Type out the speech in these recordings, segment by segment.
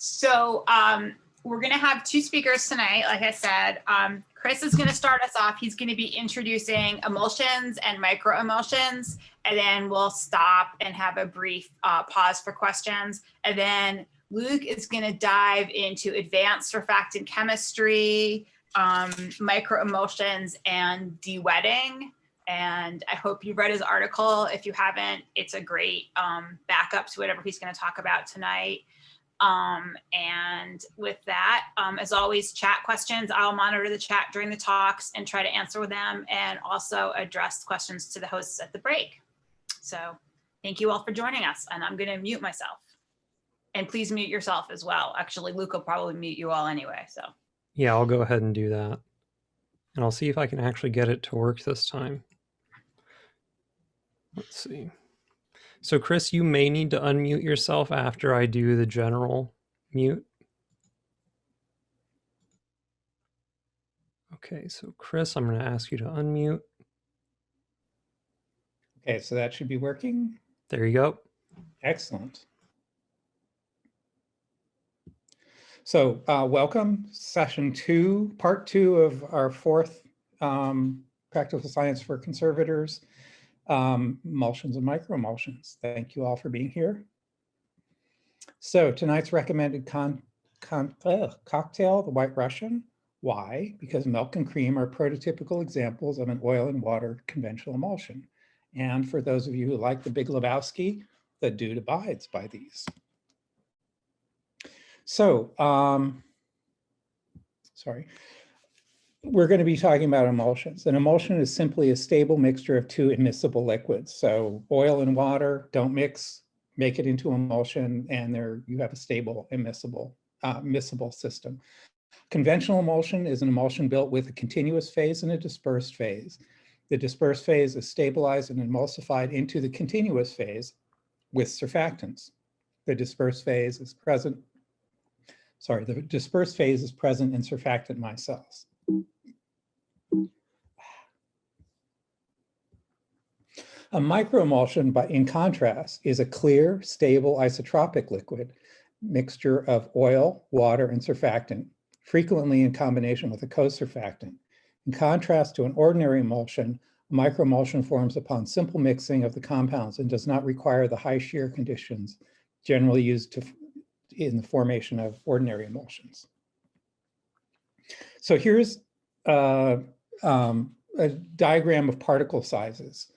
So we're going to have two speakers tonight. Like I said, Chris is going to start us off. He's going to be introducing emulsions and microemulsions, and then we'll stop and have a brief pause for questions. And then Luke is going to dive into advanced surfactant chemistry, microemulsions, and dewetting. And I hope you read his article. If you haven't, it's a great backup to whatever he's going to talk about tonight. And with that, as always, chat questions. I'll monitor the chat during the talks and try to answer them, and also address questions to the hosts at the break. So thank you all for joining us, and I'm going to mute myself. And please mute yourself as well. Actually, Luke will probably mute you all anyway. So yeah, I'll go ahead and do that. And I'll see if I can actually get it to work this time. Let's see. So Chris, you may need to unmute yourself after I do the general mute. Okay, so Chris, I'm going to ask you to unmute. Okay, so that should be working. There you go. Excellent. So welcome, session 2, part 2 of our 4th Practical Science for Conservators, emulsions and microemulsions. Thank you all for being here. So tonight's recommended cocktail, the White Russian. Why? Because milk and cream are prototypical examples of an oil and water conventional emulsion. And for those of you who like the Big Lebowski, the dude abides by these. So, we're going to be talking about emulsions. An emulsion is simply a stable mixture of two immiscible liquids. So oil and water don't mix, make it into emulsion, and you have a stable miscible system. Conventional emulsion is an emulsion built with a continuous phase and a dispersed phase. The dispersed phase is stabilized and emulsified into the continuous phase with surfactants. The dispersed phase is present. The dispersed phase is present in surfactant micelles. A microemulsion, in contrast, is a clear, stable, isotropic liquid mixture of oil, water, and surfactant, frequently in combination with a co-surfactant. In contrast to an ordinary emulsion, a microemulsion forms upon simple mixing of the compounds and does not require the high shear conditions generally used in the formation of ordinary emulsions. So here's a diagram of particle sizes.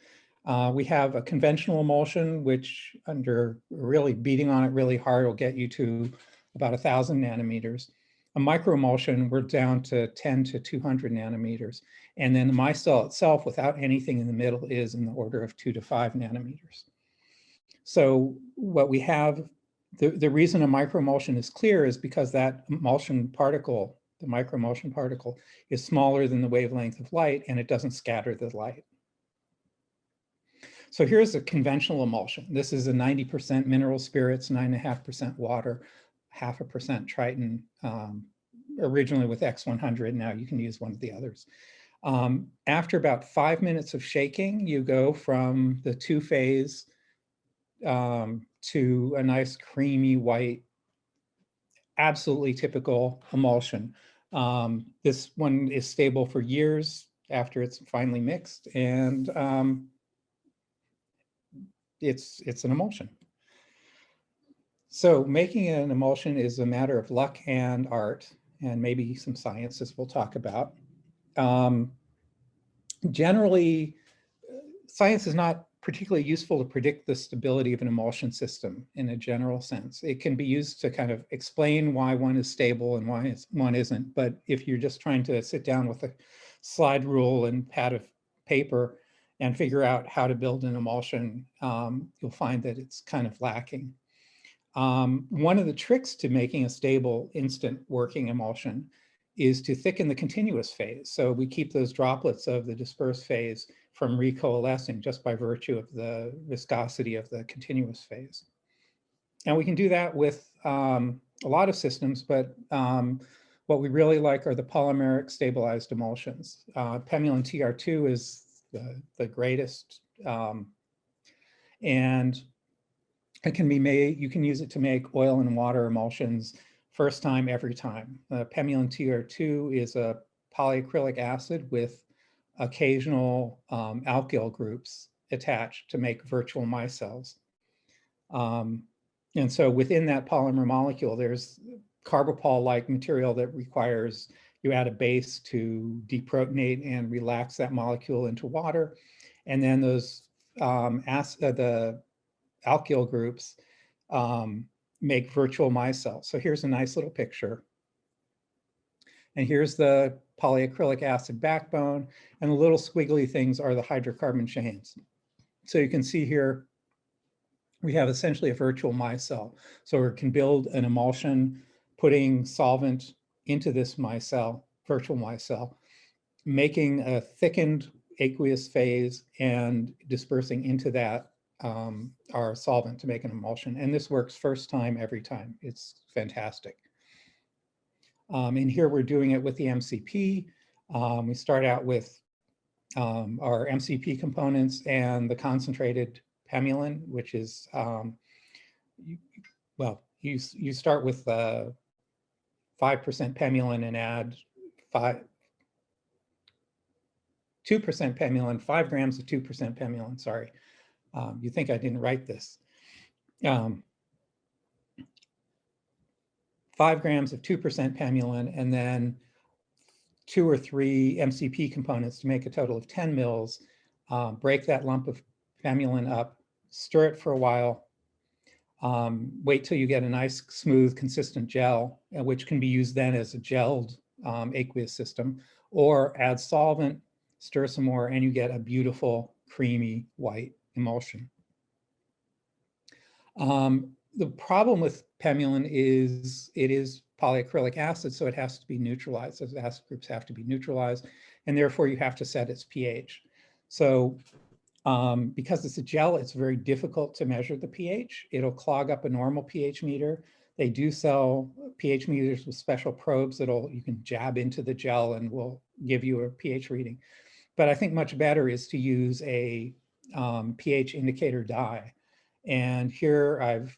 We have a conventional emulsion, which under really beating on it really hard will get you to about 1,000 nanometers. A microemulsion, we're down to 10 to 200 nanometers. And then the micelle itself, without anything in the middle, is in the order of 2 to 5 nanometers. So what we have, the reason a microemulsion is clear is because that emulsion particle, the microemulsion particle, is smaller than the wavelength of light, and it doesn't scatter the light. So here's a conventional emulsion. This is a 90% mineral spirits, 9.5% water, 0.5% Triton, originally with X100. Now you can use one of the others. After about 5 minutes of shaking, you go from the two-phase to a nice creamy white, absolutely typical emulsion. This one is stable for years after it's finally mixed, and it's an emulsion. So making an emulsion is a matter of luck and art, and maybe some science, as we'll talk about. Generally, science is not particularly useful to predict the stability of an emulsion system in a general sense. It can be used to kind of explain why one is stable and why one isn't. But if you're just trying to sit down with a slide rule and pad of paper and figure out how to build an emulsion, you'll find that it's kind of lacking. One of the tricks to making a stable, instant working emulsion is to thicken the continuous phase. So we keep those droplets of the dispersed phase from recoalescing just by virtue of the viscosity of the continuous phase. And we can do that with a lot of systems, but what we really like are the polymeric stabilized emulsions. Pemulin TR2 is the greatest, and it can be made, you can use it to make oil and water emulsions, first time, every time. Pemulin TR2 is a polyacrylic acid with occasional alkyl groups attached to make virtual micelles. And so within that polymer molecule, there's carbopol-like material that requires you add a base to deprotonate and relax that molecule into water. And then those the alkyl groups make virtual micelles. So here's a nice little picture. And here's the polyacrylic acid backbone, and the little squiggly things are the hydrocarbon chains. So you can see here, we have essentially a virtual micelle. So we can build an emulsion, putting solvent into this micelle, virtual micelle, making a thickened aqueous phase and dispersing into that our solvent to make an emulsion. And this works first time, every time. It's fantastic. And here we're doing it with the MCP. We start out with our MCP components and the concentrated pemulin, which is, you start with 5% pemulin and add 2% pemulin, 5 grams of 2% pemulin, sorry. You think I didn't write this. 5 grams of 2% pemulin, and then 2 or 3 MCP components to make a total of 10 mils. Break that lump of pemulin up, stir it for a while, wait till you get a nice, smooth, consistent gel, which can be used then as a gelled aqueous system, or add solvent, stir some more, and you get a beautiful, creamy, white emulsion. The problem with pemulin is it is polyacrylic acid, so it has to be neutralized. Those acid groups have to be neutralized, and therefore you have to set its pH. So because it's a gel, it's very difficult to measure the pH. It'll clog up a normal pH meter. They do sell pH meters with special probes you can jab into the gel and will give you a pH reading. But I think much better is to use a pH indicator dye. And here I've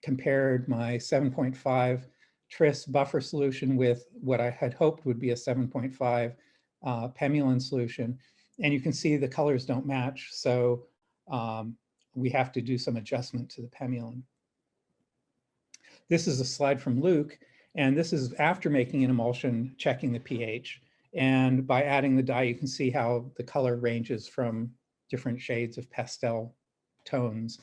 compared my 7.5 tris buffer solution with what I had hoped would be a 7.5 pemulin solution. And you can see the colors don't match. So we have to do some adjustment to the pemulin. This is a slide from Luke, and this is after making an emulsion, checking the pH. And by adding the dye, you can see how the color ranges from different shades of pastel tones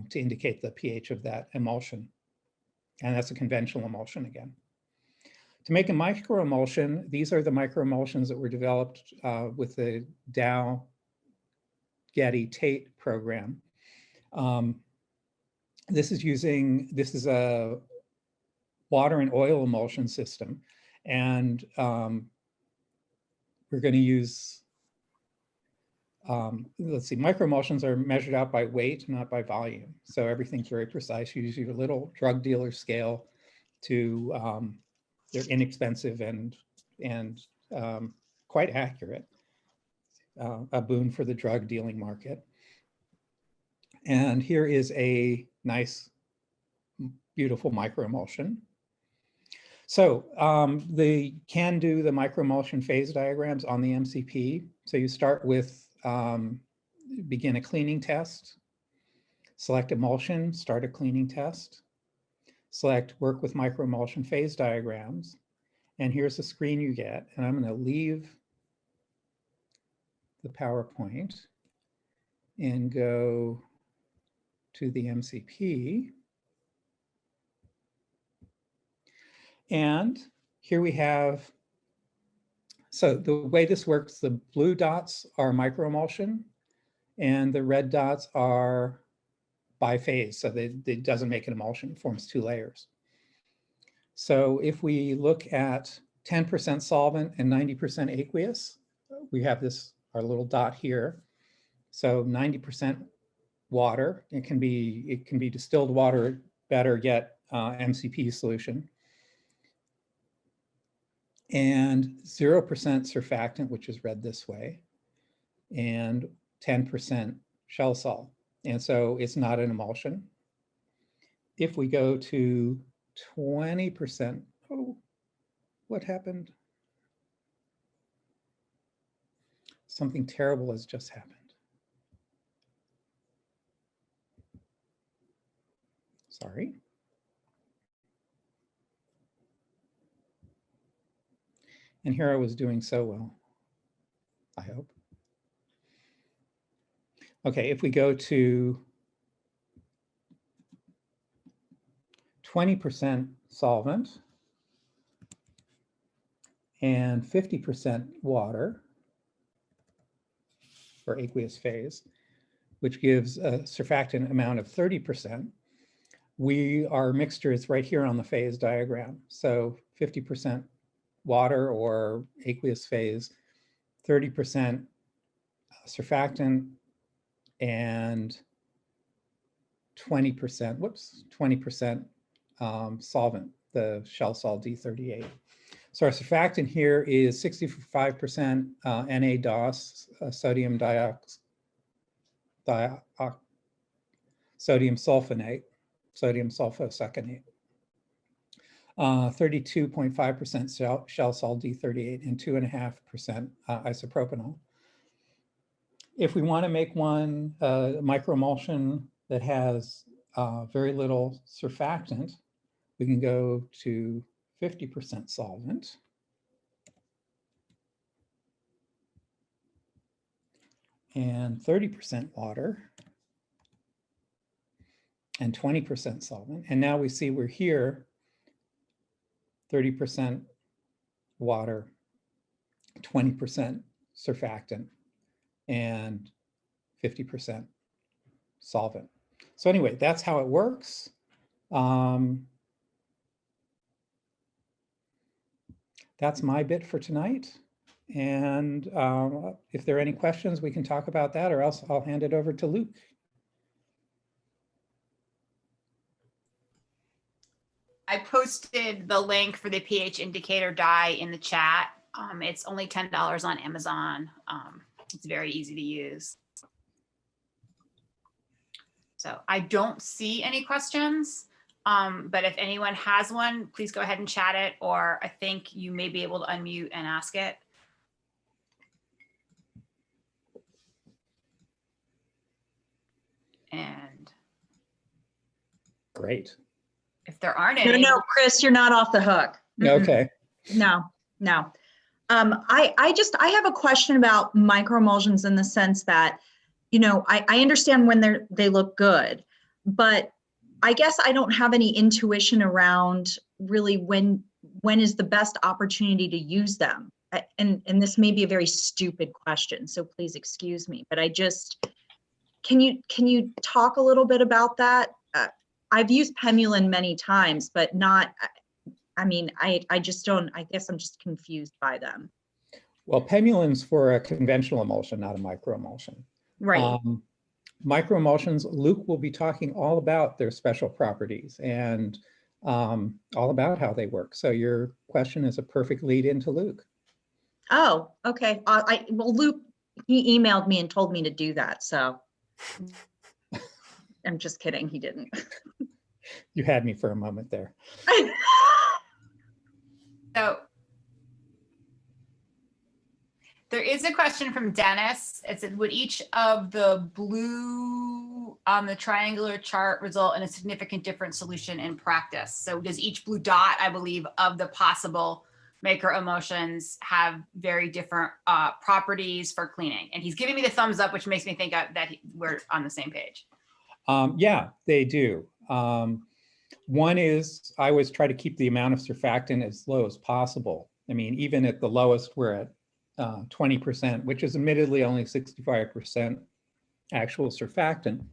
to indicate the pH of that emulsion. And that's a conventional emulsion again. To make a microemulsion, these are the microemulsions that were developed with the Dow Getty Tate program. This is a water and oil emulsion system. And we're going to use, let's see, microemulsions are measured out by weight, not by volume. So everything's very precise. You use your little drug dealer scale to, they're inexpensive and quite accurate, a boon for the drug dealing market. And here is a nice, beautiful microemulsion. So they can do the microemulsion phase diagrams on the MCP. So you start with begin a cleaning test, select emulsion, start a cleaning test, select work with microemulsion phase diagrams, and here's the screen you get. And I'm going to leave the PowerPoint and go to the MCP. And here we have, so the way this works, the blue dots are microemulsion and the red dots are biphase. So it doesn't make an emulsion, it forms 2 layers. So if we look at 10% solvent and 90% aqueous, we have this, our little dot here. So 90% water, it can be distilled water, better yet MCP solution. And 0% surfactant, which is read this way, and 10% shell salt. And so it's not an emulsion. If we go to 20%. Oh, what happened? Something terrible has just happened. Sorry. And here I was doing so well, I hope. Okay, if we go to 20% solvent and 50% water for aqueous phase, which gives a surfactant amount of 30%, our mixture is right here on the phase diagram. So 50% water or aqueous phase, 30% surfactant, and 20% solvent, the shell salt D38. So our surfactant here is 65% NaDOS, sodium sulfonate, sodium sulfosuccinate, 32.5% shell salt D38, and 2.5% isopropanol. If we want to make one microemulsion that has very little surfactant, we can go to 50% solvent and 30% water and 20% solvent. And now we see we're here, 30% water, 20% surfactant, and 50% solvent. So anyway, that's how it works. That's my bit for tonight. And if there are any questions, we can talk about that, or else I'll hand it over to Luke. I posted the link for the pH indicator dye in the chat. It's only $10 on Amazon. It's very easy to use. So I don't see any questions, but if anyone has one, please go ahead and chat it, or I think you may be able to unmute and ask it. And great. If there aren't any. No, Chris, you're not off the hook. Okay. No. I have a question about microemulsions in the sense that, I understand when they look good, but I guess I don't have any intuition around really when is the best opportunity to use them. And this may be a very stupid question, so please excuse me, but can you talk a little bit about that? I've used Pemulin many times, but not, I just don't, I guess I'm just confused by them. Well, Pemulin's for a conventional emulsion, not a microemulsion. Right. Microemulsions, Luke will be talking all about their special properties and all about how they work. So your question is a perfect lead into Luke. Oh, okay. Well, Luke, he emailed me and told me to do that, so. I'm just kidding, he didn't. You had me for a moment there. So there is a question from Dennis. It said, would each of the blue on the triangular chart result in a significant different solution in practice? So does each blue dot, I believe, of the possible microemulsions have very different properties for cleaning? And he's giving me the thumbs up, which makes me think that we're on the same page. Yeah, they do. One is I always try to keep the amount of surfactant as low as possible. I mean, even at the lowest, we're at 20%, which is admittedly only 65% actual surfactant.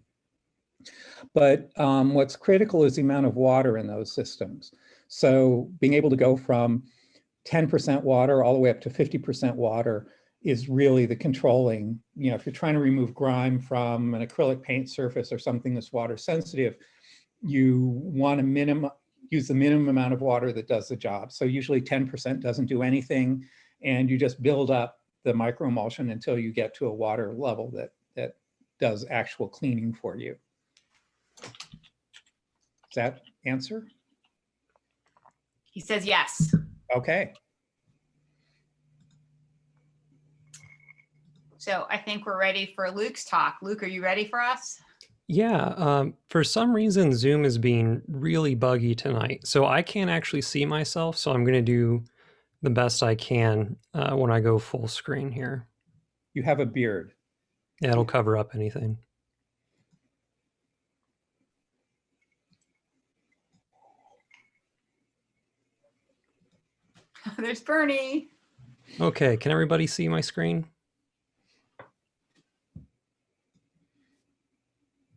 But what's critical is the amount of water in those systems. So being able to go from 10% water all the way up to 50% water is really the controlling. If you're trying to remove grime from an acrylic paint surface or something that's water sensitive, you want to use the minimum amount of water that does the job. So usually 10% doesn't do anything, and you just build up the microemulsion until you get to a water level that does actual cleaning for you. Does that answer? He says yes. Okay. So I think we're ready for Luke's talk. Luke, are you ready for us? Yeah, for some reason, Zoom is being really buggy tonight. So I can't actually see myself. So I'm going to do the best I can when I go full screen here. You have a beard. Yeah, it'll cover up anything. There's Bernie. Okay, can everybody see my screen?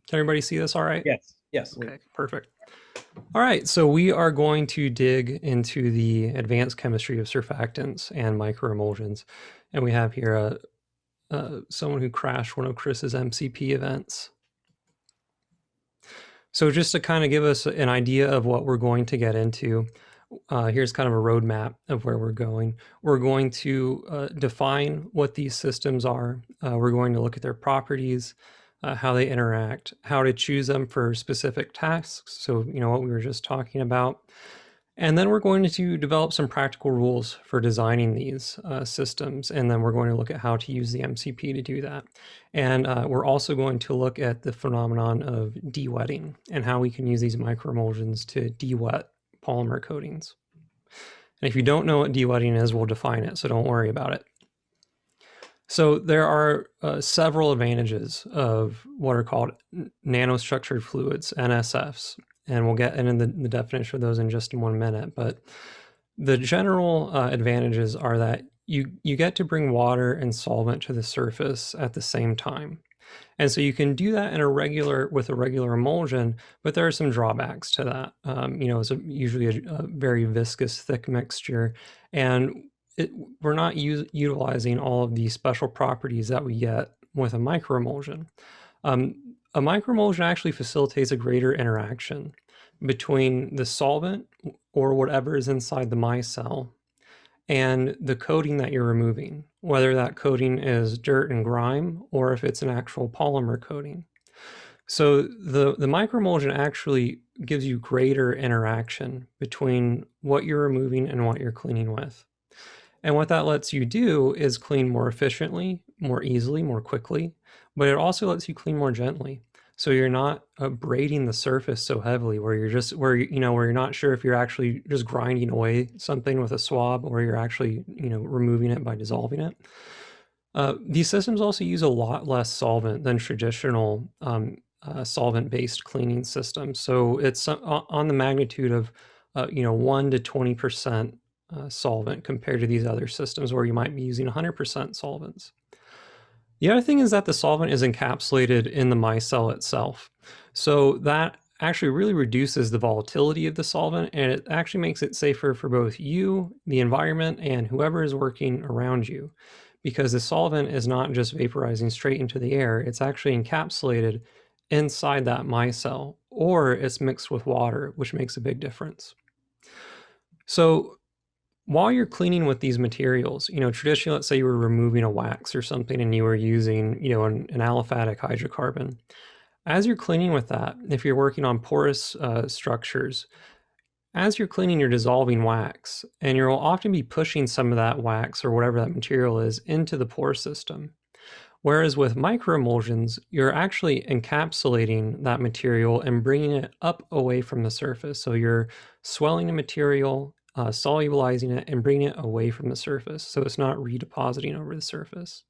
Can everybody see this all right? Yes. Yes. Okay, perfect. All right, so we are going to dig into the advanced chemistry of surfactants and microemulsions. And we have here someone who crashed one of Chris's MCP events. So just to kind of give us an idea of what we're going to get into, here's kind of a roadmap of where we're going. We're going to define what these systems are. We're going to look at their properties, how they interact, how to choose them for specific tasks. So, you know, what we were just talking about. And then we're going to develop some practical rules for designing these systems. And then we're going to look at how to use the MCP to do that. And we're also going to look at the phenomenon of dewetting and how we can use these microemulsions to dewet polymer coatings. And if you don't know what dewetting is, we'll define it, so don't worry about it. So there are several advantages of what are called nanostructured fluids, NSFs. And we'll get into the definition of those in just 1 minute. But the general advantages are that you get to bring water and solvent to the surface at the same time. And so you can do that with a regular emulsion, but there are some drawbacks to that. You know, it's usually a very viscous, thick mixture, and we're not utilizing all of the special properties that we get with a microemulsion. A microemulsion actually facilitates a greater interaction between the solvent or whatever is inside the micelle and the coating that you're removing, whether that coating is dirt and grime or if it's an actual polymer coating. So the microemulsion actually gives you greater interaction between what you're removing and what you're cleaning with. And what that lets you do is clean more efficiently, more easily, more quickly, but it also lets you clean more gently. So you're not abrading the surface so heavily where you're not sure if you're actually just grinding away something with a swab or you're actually, removing it by dissolving it. These systems also use a lot less solvent than traditional solvent-based cleaning systems. So it's on the magnitude of 1 to 20% solvent compared to these other systems where you might be using 100% solvents. The other thing is that the solvent is encapsulated in the micelle itself. So that actually really reduces the volatility of the solvent, and it actually makes it safer for both you, the environment, and whoever is working around you, because the solvent is not just vaporizing straight into the air, it's actually encapsulated inside that micelle, or it's mixed with water, which makes a big difference. So while you're cleaning with these materials, traditionally, let's say you were removing a wax or something and you were using, an aliphatic hydrocarbon. As you're cleaning with that, if you're working on porous structures, as you're cleaning, you're dissolving wax, and you'll often be pushing some of that wax or whatever that material is into the pore system. Whereas with microemulsions, you're actually encapsulating that material and bringing it up away from the surface. So you're swelling the material, solubilizing it, and bringing it away from the surface. So it's not redepositing over the surface.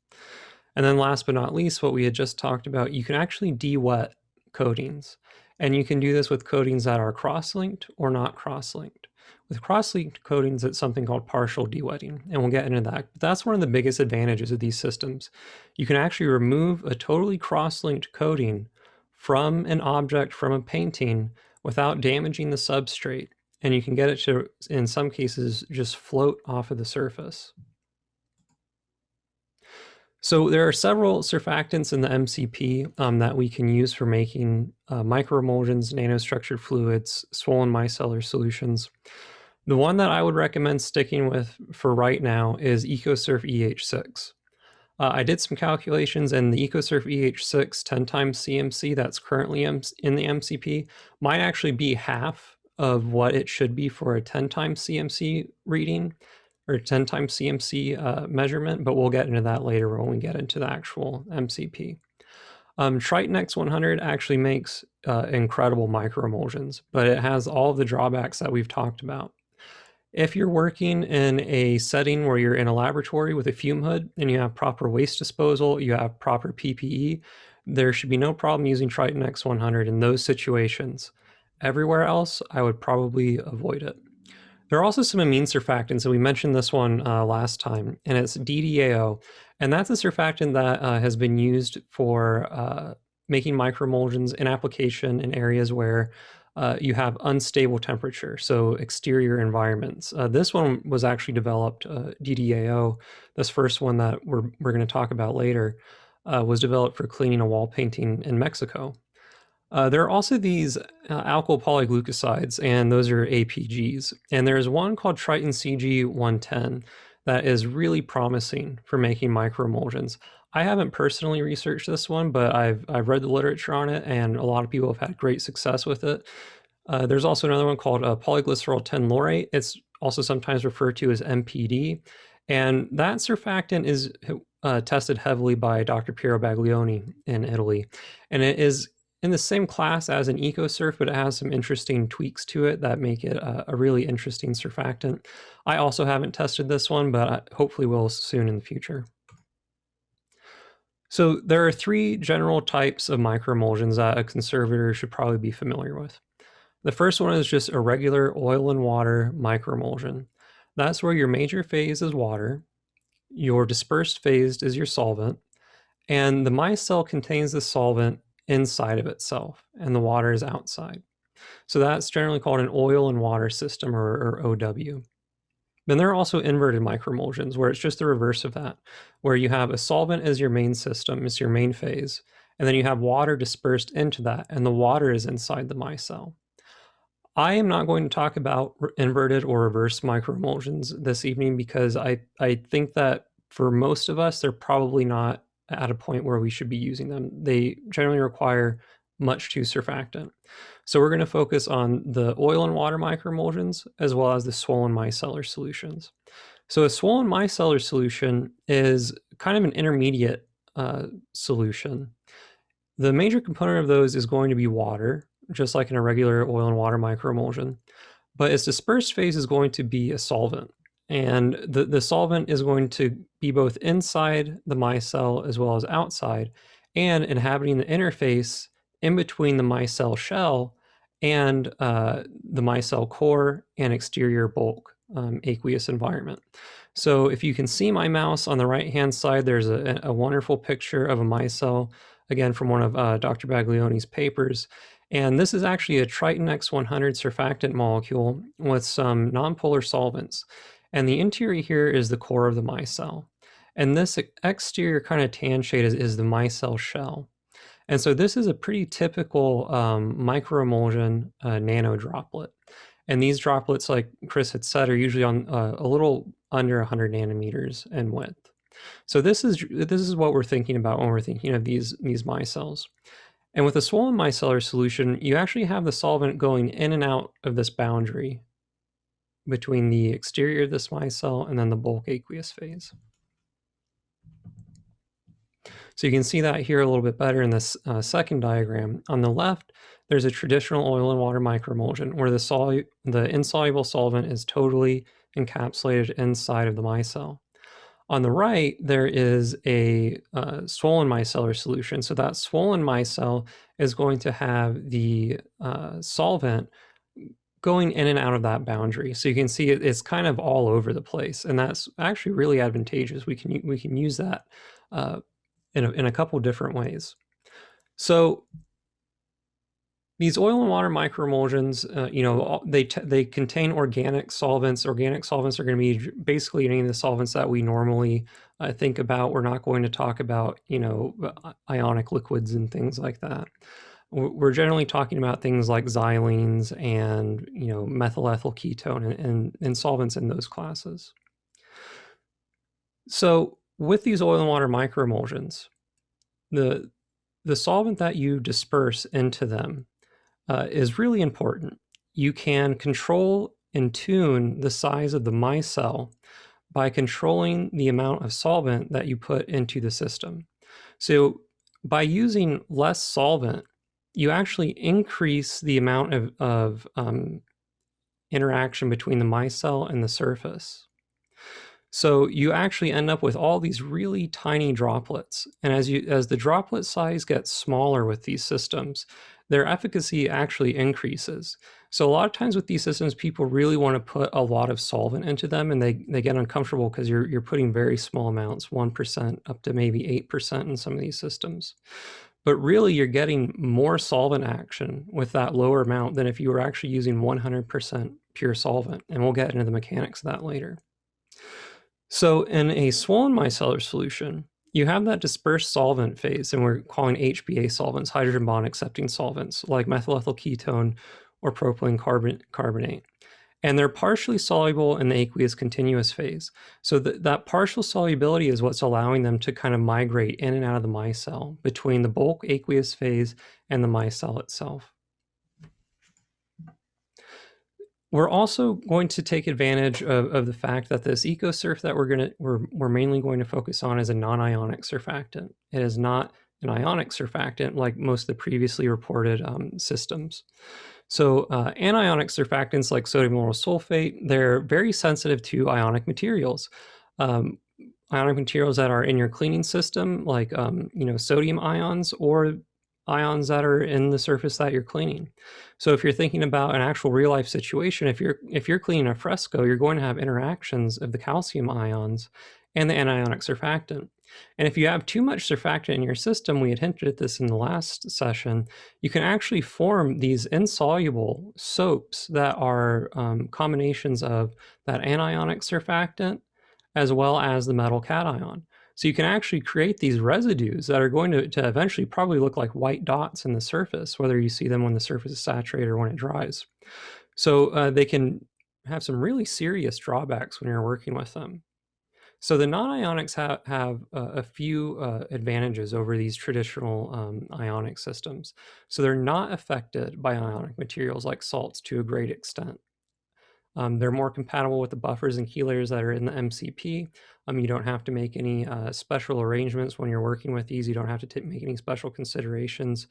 And then last but not least, what we had just talked about, you can actually de-wet coatings. And you can do this with coatings that are cross-linked or not cross-linked. With cross-linked coatings, it's something called partial dewetting, and we'll get into that. But that's one of the biggest advantages of these systems. You can actually remove a totally cross-linked coating from an object, from a painting, without damaging the substrate. And you can get it to, in some cases, just float off of the surface. So there are several surfactants in the MCP that we can use for making microemulsions, nanostructured fluids, swollen micellar solutions. The one that I would recommend sticking with for right now is EcoSurf EH6. I did some calculations, and the EcoSurf EH6 10 times CMC that's currently in the MCP might actually be half of what it should be for a 10 times CMC reading or 10 times CMC measurement, but we'll get into that later when we get into the actual MCP. Triton X100 actually makes incredible microemulsions, but it has all of the drawbacks that we've talked about. If you're working in a setting where you're in a laboratory with a fume hood and you have proper waste disposal, you have proper PPE, there should be no problem using Triton X100 in those situations. Everywhere else, I would probably avoid it. There are also some amine surfactants, and we mentioned this one last time, and it's DDAO. And that's a surfactant that has been used for making microemulsions in application in areas where you have unstable temperature, so exterior environments. This one was actually developed, DDAO, this first one that we're going to talk about later, was developed for cleaning a wall painting in Mexico. There are also these alkyl polyglucosides, and those are APGs. And there's one called Triton CG110 that is really promising for making microemulsions. I haven't personally researched this one, but I've read the literature on it, and a lot of people have had great success with it. There's also another one called polyglycerol 10 laurate. It's also sometimes referred to as MPD. And that surfactant is tested heavily by Dr. Piero Baglioni in Italy. And it is in the same class as an EcoSurf, but it has some interesting tweaks to it that make it a really interesting surfactant. I also haven't tested this one, but I hopefully will soon in the future. So there are three general types of microemulsions that a conservator should probably be familiar with. The first one is just a regular oil and water microemulsion. That's where your major phase is water, your dispersed phase is your solvent, and the micelle contains the solvent inside of itself, and the water is outside. So that's generally called an oil and water system, or OW. Then there are also inverted microemulsions, where it's just the reverse of that, where you have a solvent as your main system, it's your main phase, and then you have water dispersed into that, and the water is inside the micelle. I am not going to talk about inverted or reverse microemulsions this evening because I think that for most of us, they're probably not at a point where we should be using them. They generally require much to surfactant. So we're going to focus on the oil and water microemulsions as well as the swollen micellar solutions. So a swollen micellar solution is kind of an intermediate solution. The major component of those is going to be water, just like in a regular oil and water microemulsion, but its dispersed phase is going to be a solvent. And the solvent is going to be both inside the micelle as well as outside, and inhabiting the interface in between the micelle shell and the micelle core and exterior bulk aqueous environment. So if you can see my mouse on the right-hand side, there's a wonderful picture of a micelle, again, from one of Dr. Baglioni's papers. And this is actually a Triton X100 surfactant molecule with some nonpolar solvents. And the interior here is the core of the micelle. And this exterior kind of tan shade is the micelle shell. And so this is a pretty typical microemulsion nano droplet. And these droplets, like Chris had said, are usually on a little under 100 nanometers in width. So this is what we're thinking about when we're thinking of these micelles. And with a swollen micellar solution, you actually have the solvent going in and out of this boundary between the exterior of this micelle and then the bulk aqueous phase. So you can see that here a little bit better in this second diagram. On the left, there's a traditional oil and water microemulsion where the insoluble solvent is totally encapsulated inside of the micelle. On the right, there is a swollen micellar solution. So that swollen micelle is going to have the solvent going in and out of that boundary. So you can see it's kind of all over the place, and that's actually really advantageous. We can use that in a couple different ways. So these oil and water microemulsions, they contain organic solvents. Organic solvents are going to be basically any of the solvents that we normally think about. We're not going to talk about, ionic liquids and things like that. We're generally talking about things like xylenes and, methyl ethyl ketone and solvents in those classes. So with these oil and water microemulsions, the solvent that you disperse into them is really important. you can control and tune the size of the micelle by controlling the amount of solvent that you put into the system. So by using less solvent, you actually increase the amount of interaction between the micelle and the surface. So you actually end up with all these really tiny droplets. And as the droplet size gets smaller with these systems, their efficacy actually increases. So a lot of times with these systems, people really want to put a lot of solvent into them, and they get uncomfortable because you're putting very small amounts, 1% up to maybe 8% in some of these systems. But really, you're getting more solvent action with that lower amount than if you were actually using 100% pure solvent. And we'll get into the mechanics of that later. So in a swollen micellar solution, you have that dispersed solvent phase, and we're calling HBA solvents, hydrogen bond accepting solvents, like methyl ethyl ketone or propylene carbonate. And they're partially soluble in the aqueous continuous phase. So that partial solubility is what's allowing them to kind of migrate in and out of the micelle between the bulk aqueous phase and the micelle itself. We're also going to take advantage of the fact that this EcoSurf that we're mainly going to focus on is a non-ionic surfactant. It is not an ionic surfactant like most of the previously reported systems. So anionic surfactants like sodium lauryl sulfate, they're very sensitive to ionic materials. Ionic materials that are in your cleaning system, like sodium ions, or ions that are in the surface that you're cleaning. So if you're thinking about an actual real life situation, if you're cleaning a fresco, you're going to have interactions of the calcium ions and the anionic surfactant. And if you have too much surfactant in your system, we had hinted at this in the last session, you can actually form these insoluble soaps that are combinations of that anionic surfactant as well as the metal cation. So you can actually create these residues that are going to eventually probably look like white dots in the surface, whether you see them when the surface is saturated or when it dries. So they can have some really serious drawbacks when you're working with them. So the non-ionics have a few advantages over these traditional ionic systems. So they're not affected by ionic materials like salts to a great extent. They're more compatible with the buffers and chelators that are in the MCP. You don't have to make any special arrangements when you're working with these. You don't have to make any special considerations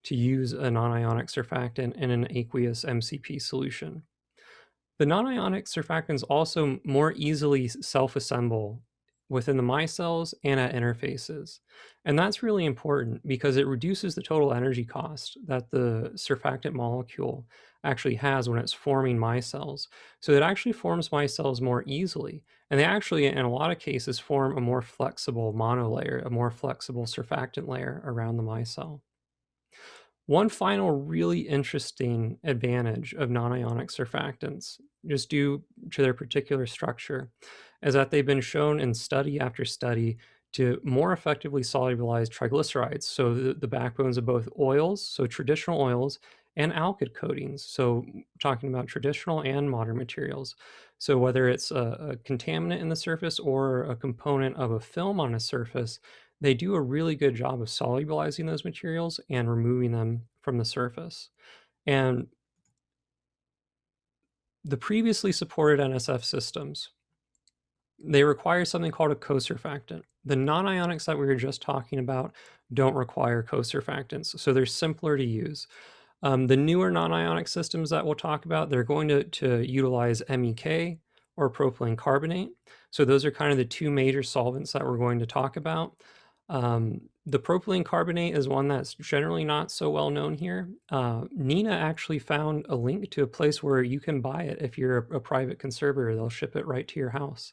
to use a non-ionic surfactant in an aqueous MCP solution. The non-ionic surfactants also more easily self-assemble within the micelles and at interfaces. And that's really important because it reduces the total energy cost that the surfactant molecule actually has when it's forming micelles. So it actually forms micelles more easily. And they actually, in a lot of cases, form a more flexible monolayer, a more flexible surfactant layer around the micelle. One final really interesting advantage of non-ionic surfactants, just due to their particular structure, is that they've been shown in study after study to more effectively solubilize triglycerides, so the backbones of both oils, so traditional oils, and alkyd coatings, so talking about traditional and modern materials. So whether it's a contaminant in the surface or a component of a film on a surface, they do a really good job of solubilizing those materials and removing them from the surface. And the previously supported NSF systems, they require something called a co-surfactant. The non-ionics that we were just talking about don't require co-surfactants, so they're simpler to use. The newer non-ionic systems that we'll talk about, they're going to utilize MEK or propylene carbonate. So those are kind of the two major solvents that we're going to talk about. The propylene carbonate is one that's generally not so well known here. Nina actually found a link to a place where you can buy it if you're a private conservator. They'll ship it right to your house.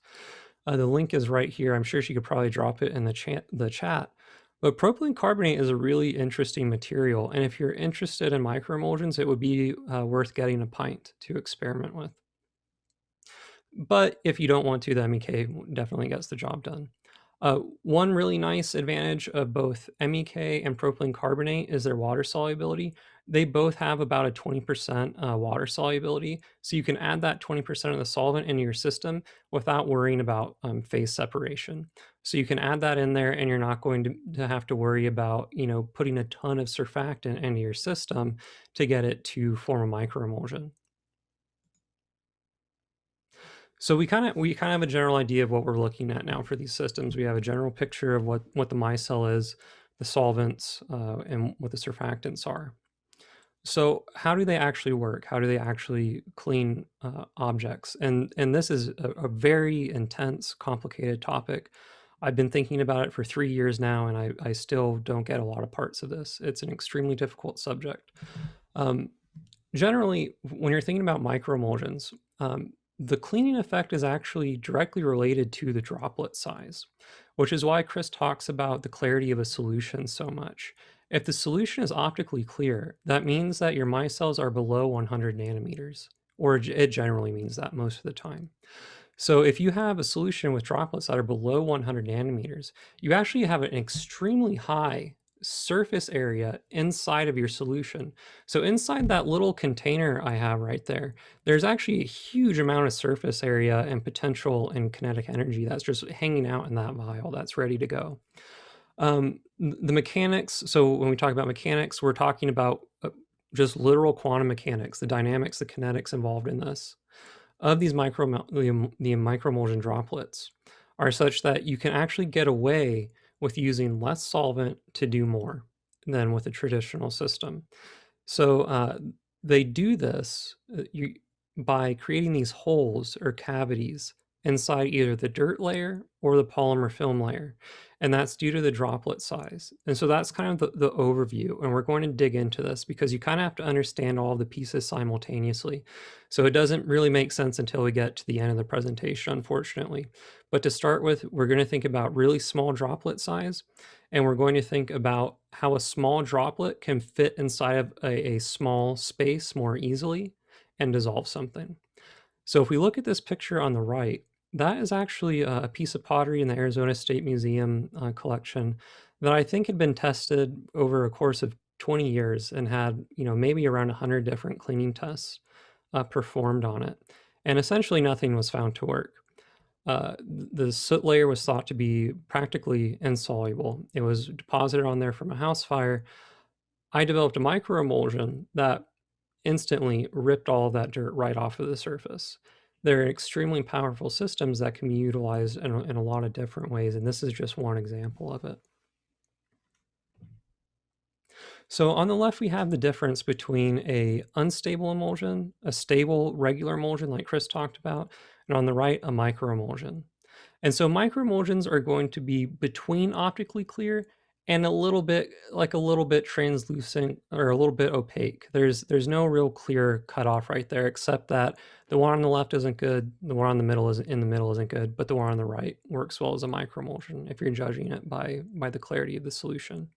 The link is right here. I'm sure she could probably drop it in the chat. But propylene carbonate is a really interesting material. And if you're interested in microemulsions, it would be worth getting a pint to experiment with. But if you don't want to, the MEK definitely gets the job done. One really nice advantage of both MEK and propylene carbonate is their water solubility. They both have about a 20% water solubility, so you can add that 20% of the solvent into your system without worrying about phase separation. So you can add that in there, and you're not going to have to worry about putting a ton of surfactant into your system to get it to form a microemulsion. So we kind of have a general idea of what we're looking at now for these systems. We have a general picture of what the micelle is, the solvents, and what the surfactants are. So how do they actually work? How do they actually clean objects? And this is a very intense, complicated topic. I've been thinking about it for 3 years now, and I still don't get a lot of parts of this. It's an extremely difficult subject. Generally, when you're thinking about microemulsions, the cleaning effect is actually directly related to the droplet size, which is why Chris talks about the clarity of a solution so much. If the solution is optically clear, that means that your micelles are below 100 nanometers, or it generally means that most of the time. So if you have a solution with droplets that are below 100 nanometers, you actually have an extremely high surface area inside of your solution. So inside that little container I have right there, there's actually a huge amount of surface area and potential and kinetic energy that's just hanging out in that vial that's ready to go. The mechanics, so when we talk about mechanics, we're talking about just literal quantum mechanics, the dynamics, the kinetics involved in this. Of these the microemulsion droplets are such that you can actually get away with using less solvent to do more than with a traditional system. So they do this by creating these holes or cavities inside either the dirt layer or the polymer film layer. And that's due to the droplet size. And so that's kind of the overview. And we're going to dig into this because you kind of have to understand all the pieces simultaneously. So it doesn't really make sense until we get to the end of the presentation, unfortunately. But to start with, we're going to think about really small droplet size. And we're going to think about how a small droplet can fit inside of a small space more easily and dissolve something. So if we look at this picture on the right, that is actually a piece of pottery in the Arizona State Museum collection that I think had been tested over a course of 20 years and had, maybe around 100 different cleaning tests performed on it. And essentially nothing was found to work. The soot layer was thought to be practically insoluble. It was deposited on there from a house fire. I developed a microemulsion that instantly ripped all of that dirt right off of the surface. They're extremely powerful systems that can be utilized in a lot of different ways, and this is just one example of it. So on the left, we have the difference between a unstable emulsion, a stable regular emulsion like Chris talked about, and on the right, a microemulsion. And so microemulsions are going to be between optically clear and a little bit translucent or a little bit opaque. There's no real clear cutoff right there, except that the one on the left isn't good, the one on the middle isn't good, but the one on the right works well as a microemulsion if you're judging it by the clarity of the solution.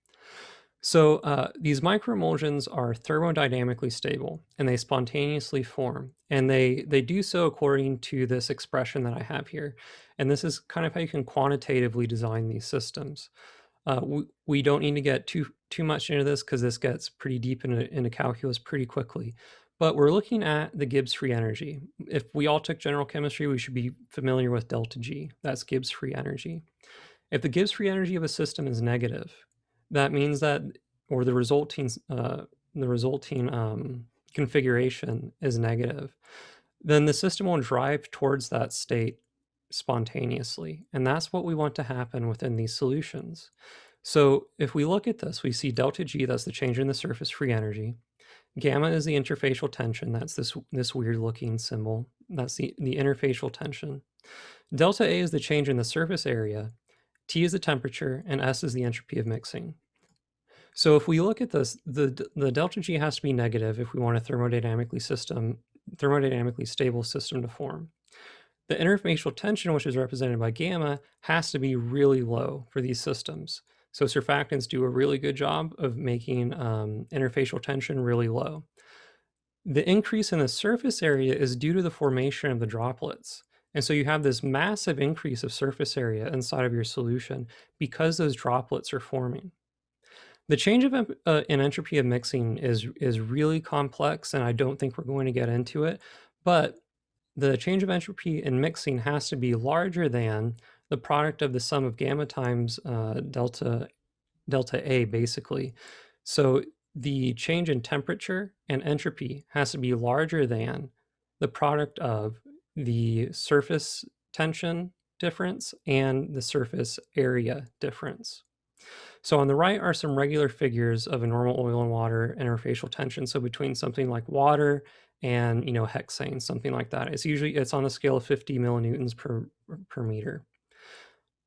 So these microemulsions are thermodynamically stable and they spontaneously form, and they do so according to this expression that I have here. And this is kind of how you can quantitatively design these systems. We don't need to get too much into this because this gets pretty deep into calculus pretty quickly. But we're looking at the Gibbs free energy. If we all took general chemistry, we should be familiar with delta G. That's Gibbs free energy. If the Gibbs free energy of a system is negative, that means that, or the resulting configuration is negative, then the system will drive towards that state spontaneously. And that's what we want to happen within these solutions. So if we look at this, we see delta G, that's the change in the surface free energy. Gamma is the interfacial tension, that's this weird looking symbol. That's the interfacial tension. Delta A is the change in the surface area, T is the temperature, and S is the entropy of mixing. So if we look at this, the delta G has to be negative if we want a thermodynamically stable system to form. The interfacial tension, which is represented by gamma, has to be really low for these systems. So surfactants do a really good job of making interfacial tension really low. The increase in the surface area is due to the formation of the droplets. And so you have this massive increase of surface area inside of your solution because those droplets are forming. The change of in entropy of mixing is really complex, and I don't think we're going to get into it, but the change of entropy in mixing has to be larger than the product of the sum of gamma times delta A, basically. So the change in temperature and entropy has to be larger than the product of the surface tension difference and the surface area difference. So on the right are some regular figures of a normal oil and water interfacial tension. So between something like water and, hexane, something like that. It's on a scale of 50 millinewtons per meter.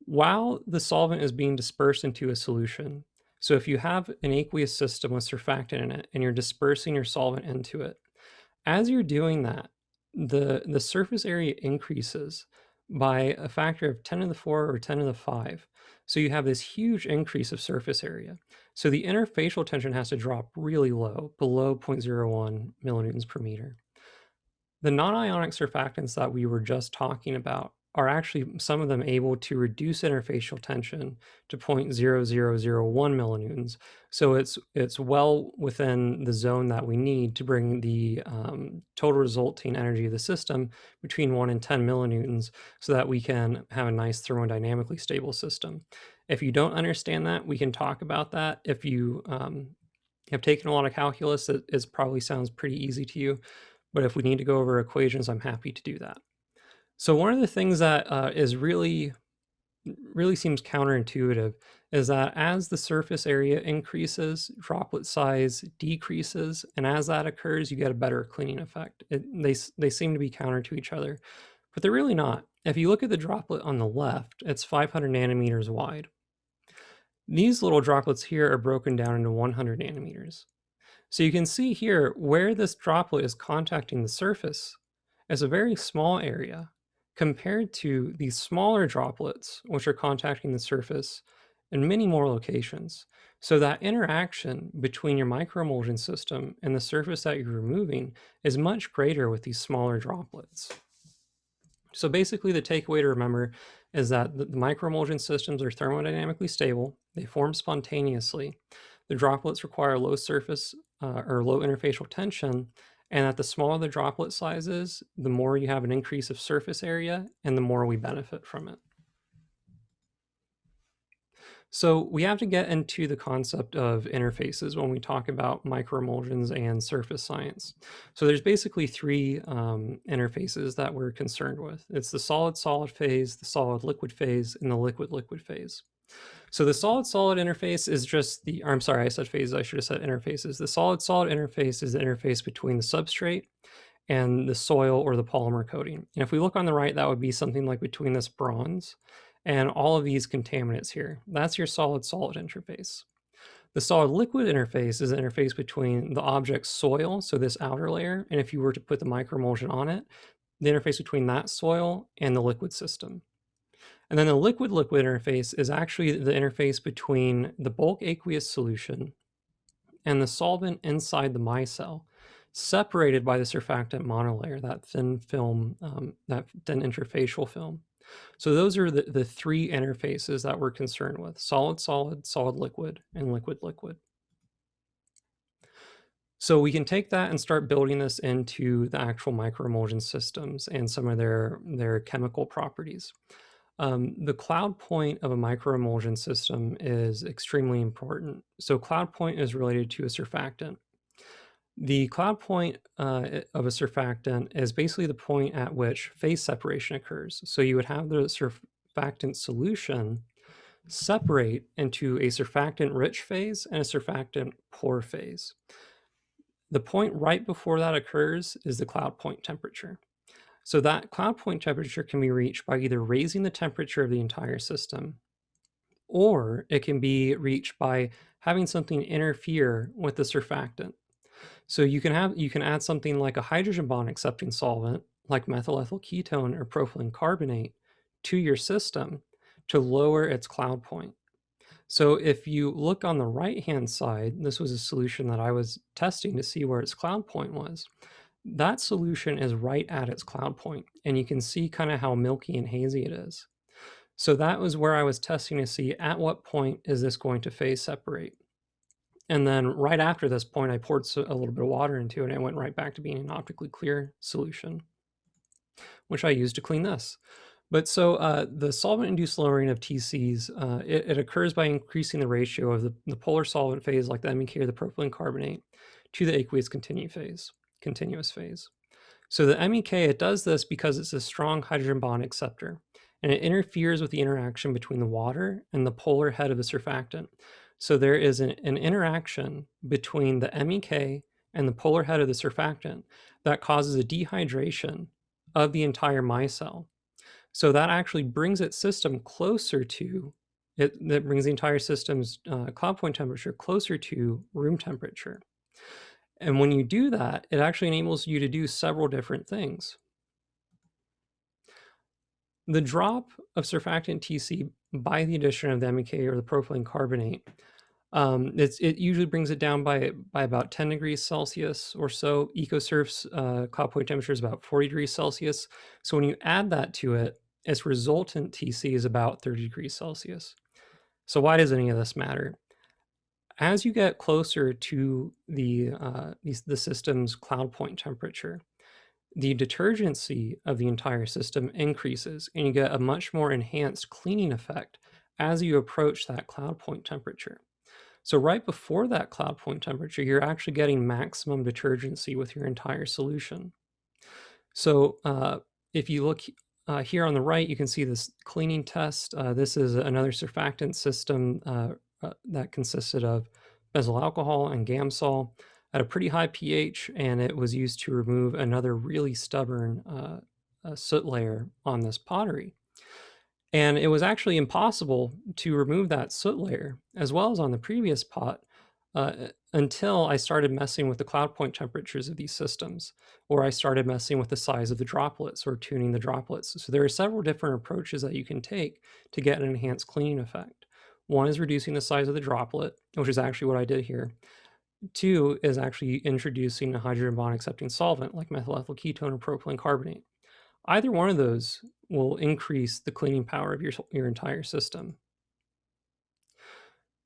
While the solvent is being dispersed into a solution, so if you have an aqueous system with surfactant in it and you're dispersing your solvent into it, as you're doing that, the surface area increases by a factor of 10 to the 4 or 10 to the 5. So you have this huge increase of surface area. So the interfacial tension has to drop really low, below 0.01 millinewtons per meter. The non-ionic surfactants that we were just talking about are actually, some of them, able to reduce interfacial tension to 0.0001 millinewtons. So it's well within the zone that we need to bring the total resulting energy of the system between 1 and 10 millinewtons so that we can have a nice thermodynamically stable system. If you don't understand that, we can talk about that. If you have taken a lot of calculus, it probably sounds pretty easy to you. But if we need to go over equations, I'm happy to do that. So one of the things that is really seems counterintuitive is that as the surface area increases, droplet size decreases, and as that occurs, you get a better cleaning effect. They seem to be counter to each other, but they're really not. If you look at the droplet on the left, it's 500 nanometers wide. These little droplets here are broken down into 100 nanometers. So you can see here where this droplet is contacting the surface is a very small area compared to these smaller droplets, which are contacting the surface in many more locations. So that interaction between your microemulsion system and the surface that you're removing is much greater with these smaller droplets. So basically the takeaway to remember is that the microemulsion systems are thermodynamically stable. They form spontaneously. The droplets require low surface or low interfacial tension, and that the smaller the droplet size is, the more you have an increase of surface area and the more we benefit from it. So we have to get into the concept of interfaces when we talk about microemulsions and surface science. So there's basically three interfaces that we're concerned with. It's the solid-solid phase, the solid-liquid phase, and the liquid-liquid phase. So the solid-solid interface is just the, I'm sorry, I said phases, I should have said interfaces. The solid-solid interface is the interface between the substrate and the soil or the polymer coating. And if we look on the right, that would be something like between this bronze and all of these contaminants here. That's your solid-solid interface. The solid-liquid interface is the interface between the object's soil, so this outer layer, and if you were to put the microemulsion on it, the interface between that soil and the liquid system. And then the liquid-liquid interface is actually the interface between the bulk aqueous solution and the solvent inside the micelle, separated by the surfactant monolayer, that thin film, that thin interfacial film. So those are the three interfaces that we're concerned with: solid-solid, solid-liquid, and liquid-liquid. So we can take that and start building this into the actual microemulsion systems and some of their chemical properties. The cloud point of a microemulsion system is extremely important. So cloud point is related to a surfactant. The cloud point of a surfactant is basically the point at which phase separation occurs. So you would have the surfactant solution separate into a surfactant-rich phase and a surfactant-poor phase. The point right before that occurs is the cloud point temperature. So that cloud point temperature can be reached by either raising the temperature of the entire system, or it can be reached by having something interfere with the surfactant. So you can add something like a hydrogen bond accepting solvent, like methyl ethyl ketone or propylene carbonate, to your system to lower its cloud point. So if you look on the right-hand side, this was a solution that I was testing to see where its cloud point was. That solution is right at its cloud point, and you can see kind of how milky and hazy it is. So that was where I was testing to see at what point is this going to phase separate. And then right after this point, I poured a little bit of water into it, and it went right back to being an optically clear solution, which I used to clean this. But so the solvent-induced lowering of TCs, it occurs by increasing the ratio of the polar solvent phase, like the MEK or the propylene carbonate, to the aqueous continuous phase. So the MEK, it does this because it's a strong hydrogen bond acceptor, and it interferes with the interaction between the water and the polar head of the surfactant. So there is an interaction between the MEK and the polar head of the surfactant that causes a dehydration of the entire micelle. So that actually brings its system closer to it, that brings the entire system's cloud point temperature closer to room temperature. And when you do that, it actually enables you to do several different things. The drop of surfactant TC by the addition of the MEK or the propylene carbonate, it usually brings it down by about 10 degrees Celsius or so. EcoSurf's cloud point temperature is about 40 degrees Celsius. So when you add that to it, its resultant TC is about 30 degrees Celsius. So why does any of this matter? As you get closer to the system's cloud point temperature, the detergency of the entire system increases, and you get a much more enhanced cleaning effect as you approach that cloud point temperature. So right before that cloud point temperature, you're actually getting maximum detergency with your entire solution. So if you look here on the right, you can see this cleaning test. This is another surfactant system that consisted of benzyl alcohol and Gamsol at a pretty high pH, and it was used to remove another really stubborn soot layer on this pottery. And it was actually impossible to remove that soot layer, as well as on the previous pot, until I started messing with the cloud point temperatures of these systems, or I started messing with the size of the droplets or tuning the droplets. So there are several different approaches that you can take to get an enhanced cleaning effect. One is reducing the size of the droplet, which is actually what I did here. Two is actually introducing a hydrogen bond accepting solvent like methyl ethyl ketone or propylene carbonate. Either one of those will increase the cleaning power of your entire system.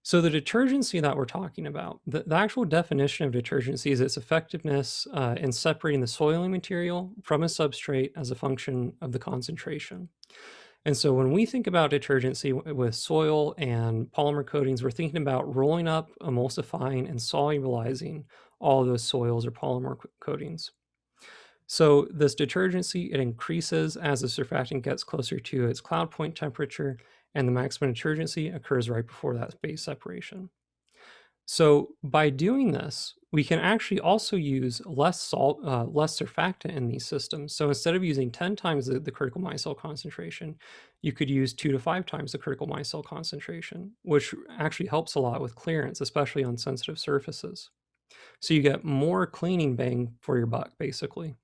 So the detergency that we're talking about, the actual definition of detergency is its effectiveness in separating the soiling material from a substrate as a function of the concentration. And so when we think about detergency with soil and polymer coatings, we're thinking about rolling up, emulsifying, and solubilizing all of those soils or polymer coatings. So this detergency, it increases as the surfactant gets closer to its cloud point temperature, and the maximum detergency occurs right before that phase separation. So by doing this, we can actually also use less surfactant in these systems. So instead of using 10 times the critical micelle concentration, you could use 2 to 5 times the critical micelle concentration, which actually helps a lot with clearance, especially on sensitive surfaces. So you get more cleaning bang for your buck, basically.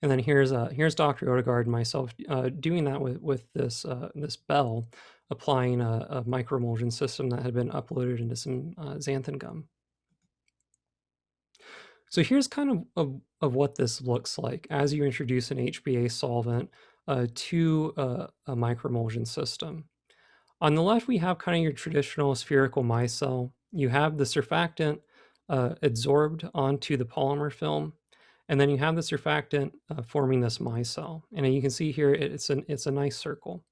And then here's Dr. Odegaard and myself doing that with this bell, applying a microemulsion system that had been uploaded into some xanthan gum. So here's kind of what this looks like as you introduce an HBA solvent to a microemulsion system. On the left, we have kind of your traditional spherical micelle. You have the surfactant adsorbed onto the polymer film, and then you have the surfactant forming this micelle. And you can see here it's a nice circle.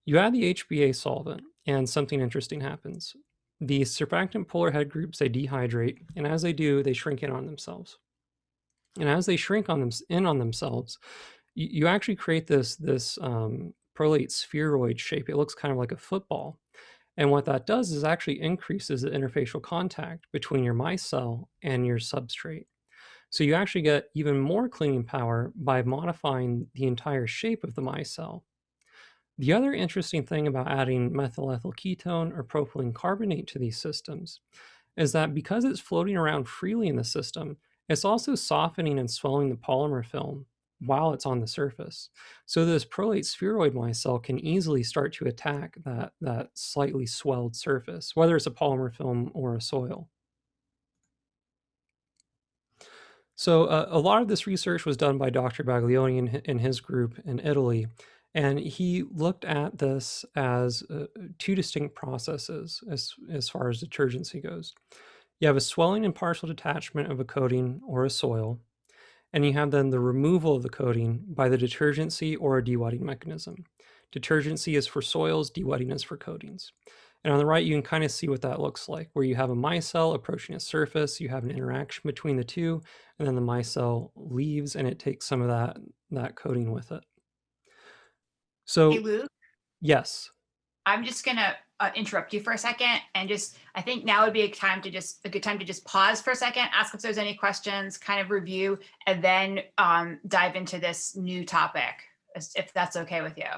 You add the HBA solvent, and something interesting happens. The surfactant polar head groups, they dehydrate, and as they do, they shrink in on themselves. And as they shrink on themselves, you actually create this prolate spheroid shape. It looks kind of like a football. And what that does is actually increases the interfacial contact between your micelle and your substrate. So you actually get even more cleaning power by modifying the entire shape of the micelle. The other interesting thing about adding methyl ethyl ketone or propylene carbonate to these systems is that because it's floating around freely in the system, it's also softening and swelling the polymer film while it's on the surface. So this prolate spheroid micelle can easily start to attack that slightly swelled surface, whether it's a polymer film or a soil. So a lot of this research was done by Dr. Baglioni and his group in Italy, and he looked at this as two distinct processes as far as detergency goes. You have a swelling and partial detachment of a coating or a soil, and you have then the removal of the coating by the detergency or a dewetting mechanism. Detergency is for soils, dewetting is for coatings. And on the right, you can kind of see what that looks like, where you have a micelle approaching a surface, you have an interaction between the two, and then the micelle leaves and it takes some of that coating with it. So Hey, Luke, yes. I'm just gonna interrupt you for a second, and I think now would be a good time to just pause for a second, ask if there's any questions, kind of review, and then dive into this new topic, if that's okay with you.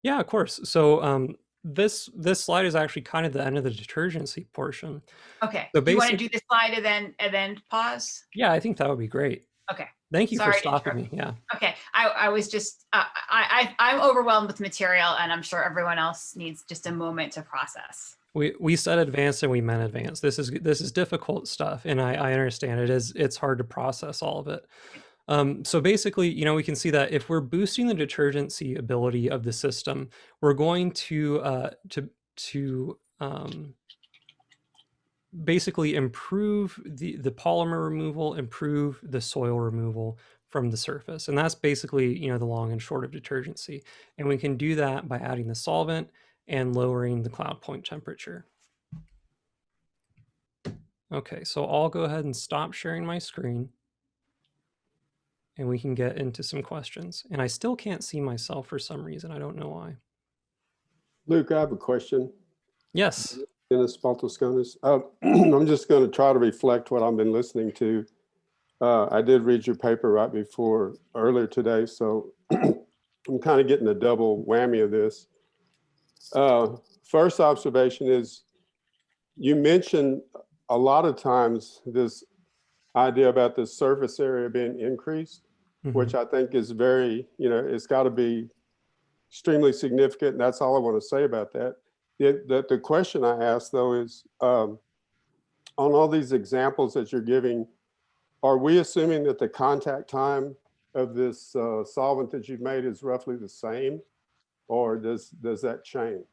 Yeah, of course. So this slide is actually kind of the end of the detergency portion. Okay. So Do you want to do this slide and then pause? Yeah, I think that would be great. Okay. Thank you Sorry for to stopping interrupt. me. Yeah. Okay. I was just I'm overwhelmed with material, and I'm sure everyone else needs just a moment to process. We said advanced and we meant advanced. This is difficult stuff, and I understand it's hard to process all of it. So basically, we can see that if we're boosting the detergency ability of the system, we're going to basically improve the polymer removal, improve the soil removal from the surface. And that's basically, the long and short of detergency. And we can do that by adding the solvent and lowering the cloud point temperature. Okay, so I'll go ahead and stop sharing my screen and we can get into some questions. And I still can't see myself for some reason. I don't know why. Luke, I have a question. Yes. Dennis Baltosconis. I'm just going to try to reflect what I've been listening to. I did read your paper right before earlier today, so I'm kind of getting a double whammy of this. First observation is you mentioned a lot of times this idea about the surface area being increased, which I think is very, it's got to be extremely significant. And that's all I want to say about that. The question I ask, though, is on all these examples that you're giving, are we assuming that the contact time of this solvent that you've made is roughly the same, or does that change?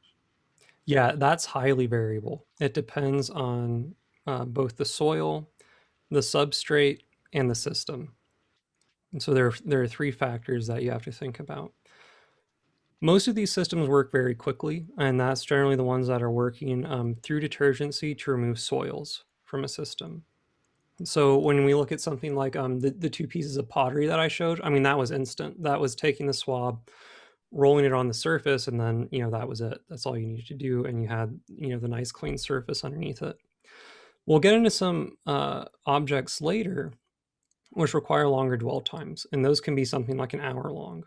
Yeah, that's highly variable. It depends on both the soil, the substrate, and the system. And so there are three factors that you have to think about. Most of these systems work very quickly, and that's generally the ones that are working through detergency to remove soils from a system. So when we look at something like the two pieces of pottery that I showed, I mean, that was instant. That was taking the swab, rolling it on the surface, and then, that was it. That's all you needed to do, and you had, the nice clean surface underneath it. We'll get into some objects later, which require longer dwell times, and those can be something like an hour long.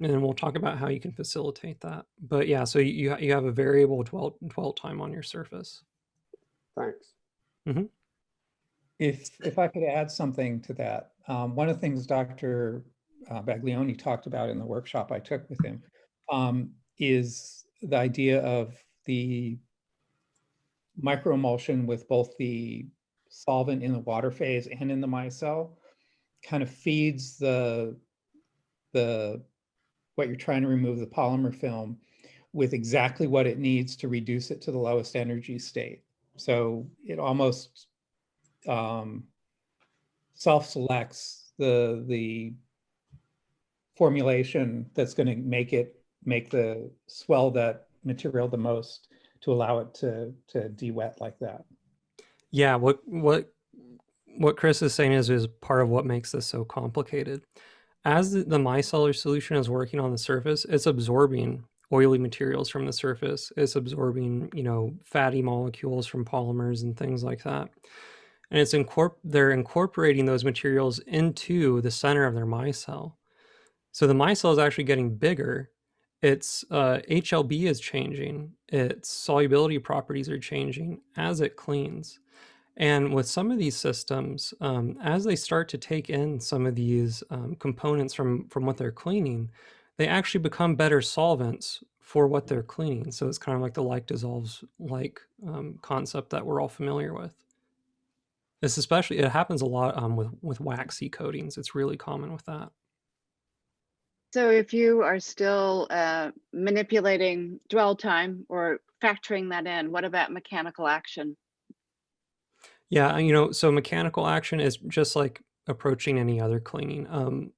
And we'll talk about how you can facilitate that. But yeah, so you have a variable dwell time on your surface. Thanks. Mm-hmm. If I could add something to that, one of the things Dr. Baglioni talked about in the workshop I took with him is the idea of the microemulsion with both the solvent in the water phase and in the micelle kind of feeds the what you're trying to remove, the polymer film, with exactly what it needs to reduce it to the lowest energy state. So it almost self-selects the formulation that's going to make the swell that material the most to allow it to de-wet like that. Yeah, what Chris is saying is part of what makes this so complicated. As the micellar solution is working on the surface, it's absorbing oily materials from the surface. It's absorbing, fatty molecules from polymers and things like that. And they're incorporating those materials into the center of their micelle. So the micelle is actually getting bigger. Its HLB is changing. Its solubility properties are changing as it cleans. And with some of these systems, as they start to take in some of these components from what they're cleaning, they actually become better solvents for what they're cleaning. So it's kind of like the like dissolves like concept that we're all familiar with. It happens a lot with waxy coatings. It's really common with that. So if you are still manipulating dwell time or factoring that in, what about mechanical action? Yeah, so mechanical action is just like approaching any other cleaning.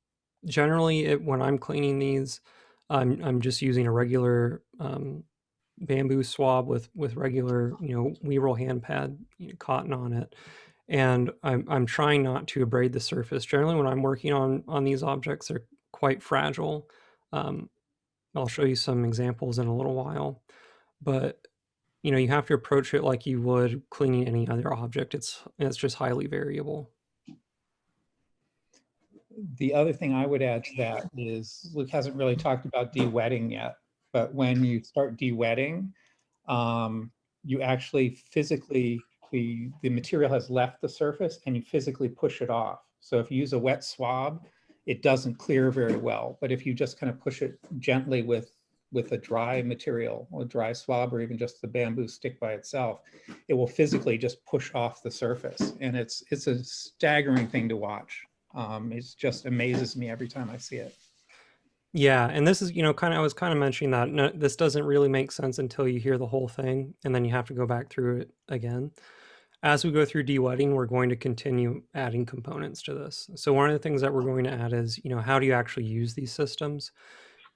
Generally, when I'm cleaning these, I'm just using a regular bamboo swab with regular, we roll hand pad cotton on it. And I'm trying not to abrade the surface. Generally, when I'm working on these objects, they're quite fragile. I'll show you some examples in a little while, but you have to approach it like you would cleaning any other object. It's just highly variable. The other thing I would add to that is Luke hasn't really talked about dewetting yet, but when you start dewetting, you actually physically, the material has left the surface and you physically push it off. So if you use a wet swab, it doesn't clear very well. But if you just kind of push it gently with a dry material, or a dry swab, or even just the bamboo stick by itself, it will physically just push off the surface. And it's a staggering thing to watch. It just amazes me every time I see it. Yeah, and this is, I was kind of mentioning that this doesn't really make sense until you hear the whole thing, and then you have to go back through it again. As we go through dewetting, we're going to continue adding components to this. So one of the things that we're going to add is, how do you actually use these systems?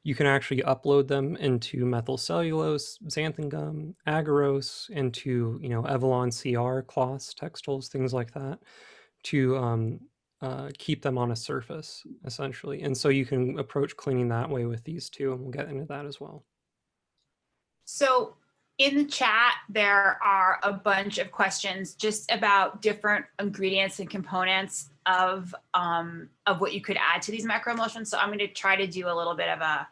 You can actually upload them into methyl cellulose, xanthan gum, agarose, into, Evolon CR cloths, textiles, things like that, to keep them on a surface, essentially. And so you can approach cleaning that way with these two, and we'll get into that as well. So in the chat, there are a bunch of questions just about different ingredients and components of what you could add to these microemulsions. So I'm going to try to do a little bit of a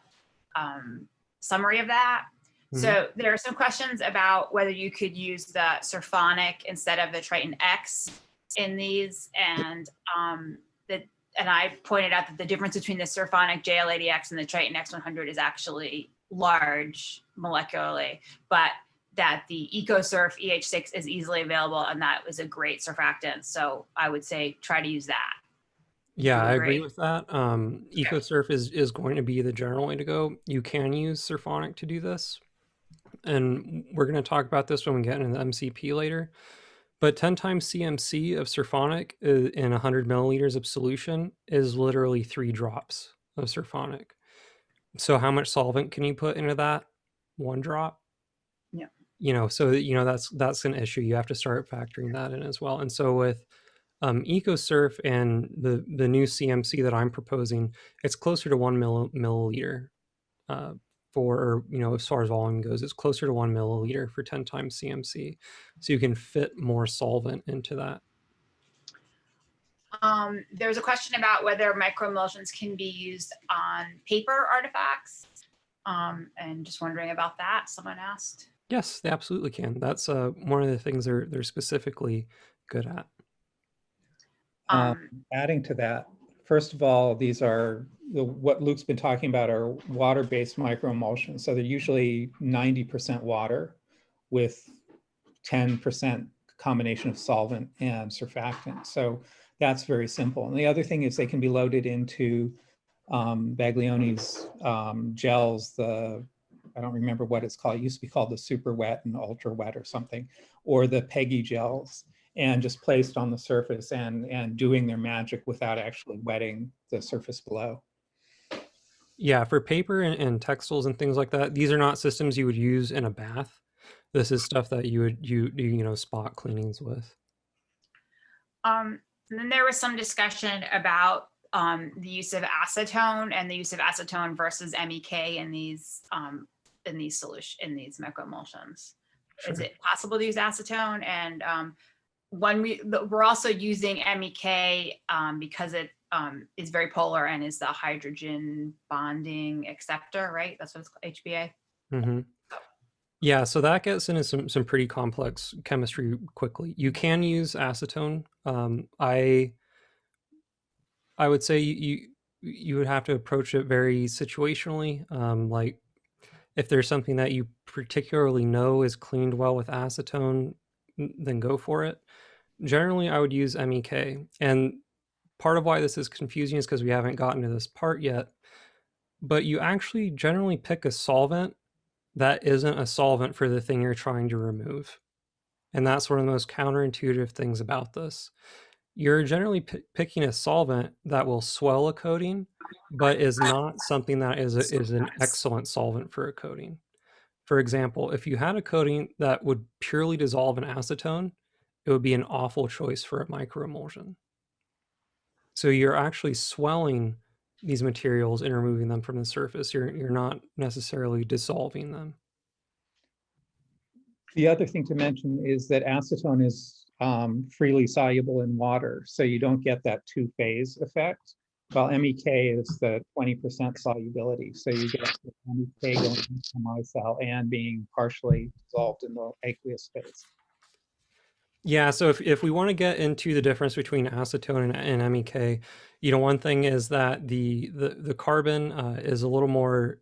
summary of that. Mm-hmm. So there are some questions about whether you could use the Surfonic instead of the Triton X in these, and I pointed out that the difference between the Surfonic JL80X and the Triton X100 is actually large molecularly, but that the EcoSurf EH6 is easily available, and that was a great surfactant. So I would say try to use that. Yeah, I agree with that. EcoSurf is going to be the general way to go. You can use Surfonic to do this, and we're going to talk about this when we get into the MCP later. But 10 times CMC of Surfonic in 100 milliliters of solution is literally 3 drops of Surfonic. So how much solvent can you put into that? 1 drop? Yeah. So that's an issue. You have to start factoring that in as well. And so with EcoSurf and the new CMC that I'm proposing, it's closer to 1 milliliter as far as volume goes, it's closer to 1 milliliter for 10 times CMC. So you can fit more solvent into that. There's a question about whether microemulsions can be used on paper artifacts, and just wondering about that. Someone asked. Yes, they absolutely can. That's one of the things they're specifically good at. Adding to that, first of all, these are what Luke's been talking about are water-based microemulsions. So they're usually 90% water with 10% combination of solvent and surfactant. So that's very simple. And the other thing is they can be loaded into Baglioni's gels. I don't remember what it's called. It used to be called the super wet and ultra wet or something, or the Peggy gels, and just placed on the surface and doing their magic without actually wetting the surface below. Yeah, for paper and textiles and things like that, these are not systems you would use in a bath. This is stuff that you would do spot cleanings with. And then there was some discussion about the use of acetone and the use of acetone versus MEK in these microemulsions. Sure. Is it possible to use acetone? And we're also using MEK because it is very polar and is the hydrogen bonding acceptor, right? That's what it's called, HBA. Mm-hmm. Yeah, so that gets into some pretty complex chemistry quickly. You can use acetone. I would say you would have to approach it very situationally. Like if there's something that you particularly know is cleaned well with acetone, then go for it. Generally, I would use MEK. And part of why this is confusing is because we haven't gotten to this part yet. But you actually generally pick a solvent that isn't a solvent for the thing you're trying to remove. And that's one of the most counterintuitive things about this. You're generally picking a solvent that will swell a coating, but is not something that is an excellent solvent for a coating. For example, if you had a coating that would purely dissolve in acetone, it would be an awful choice for a microemulsion. So you're actually swelling these materials and removing them from the surface. You're not necessarily dissolving them. The other thing to mention is that acetone is freely soluble in water, so you don't get that two-phase effect. While MEK is the 20% solubility, so you get the MEK going into the micelle and being partially dissolved in the aqueous phase. Yeah, so if we want to get into the difference between acetone and MEK, one thing is that the carbon is a little more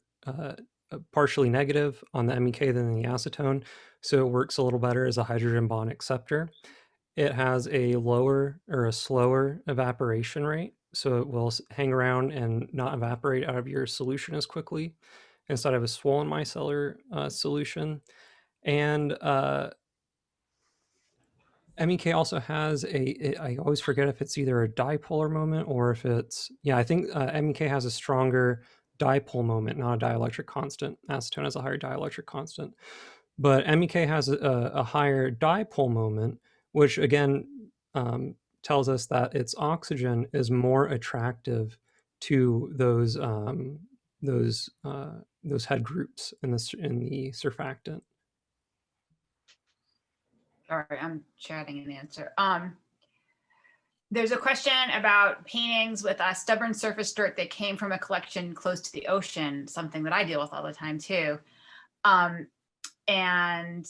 partially negative on the MEK than the acetone, so it works a little better as a hydrogen bond acceptor. It has a lower or a slower evaporation rate, so it will hang around and not evaporate out of your solution as quickly instead of a swollen micellar solution. And MEK also has I always forget if it's either a dipolar moment or if it's, I think MEK has a stronger dipole moment, not a dielectric constant. Acetone has a higher dielectric constant. But MEK has a higher dipole moment, which again tells us that its oxygen is more attractive to those head groups in the surfactant. Sorry, I'm chatting an answer. There's a question about paintings with a stubborn surface dirt that came from a collection close to the ocean, something that I deal with all the time too. And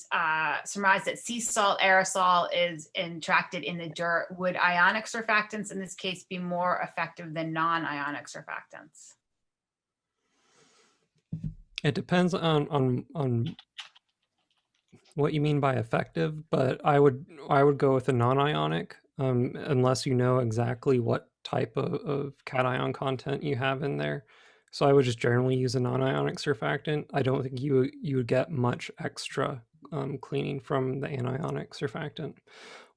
surmise that sea salt aerosol is attracted in the dirt. Would ionic surfactants in this case be more effective than non-ionic surfactants? It depends on what you mean by effective, but I would go with a non-ionic unless you know exactly what type of cation content you have in there. So I would just generally use a non-ionic surfactant. I don't think you would get much extra cleaning from the anionic surfactant.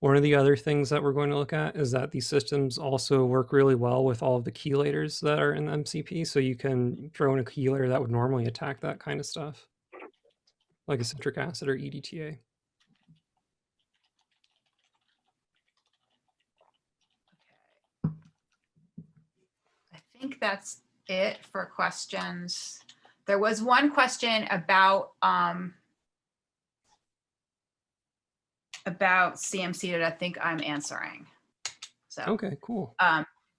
One of the other things that we're going to look at is that these systems also work really well with all of the chelators that are in the MCP. So you can throw in a chelator that would normally attack that kind of stuff, like a citric acid or EDTA. I think that's it for questions. There was one question about CMC that I think I'm answering. So okay, cool.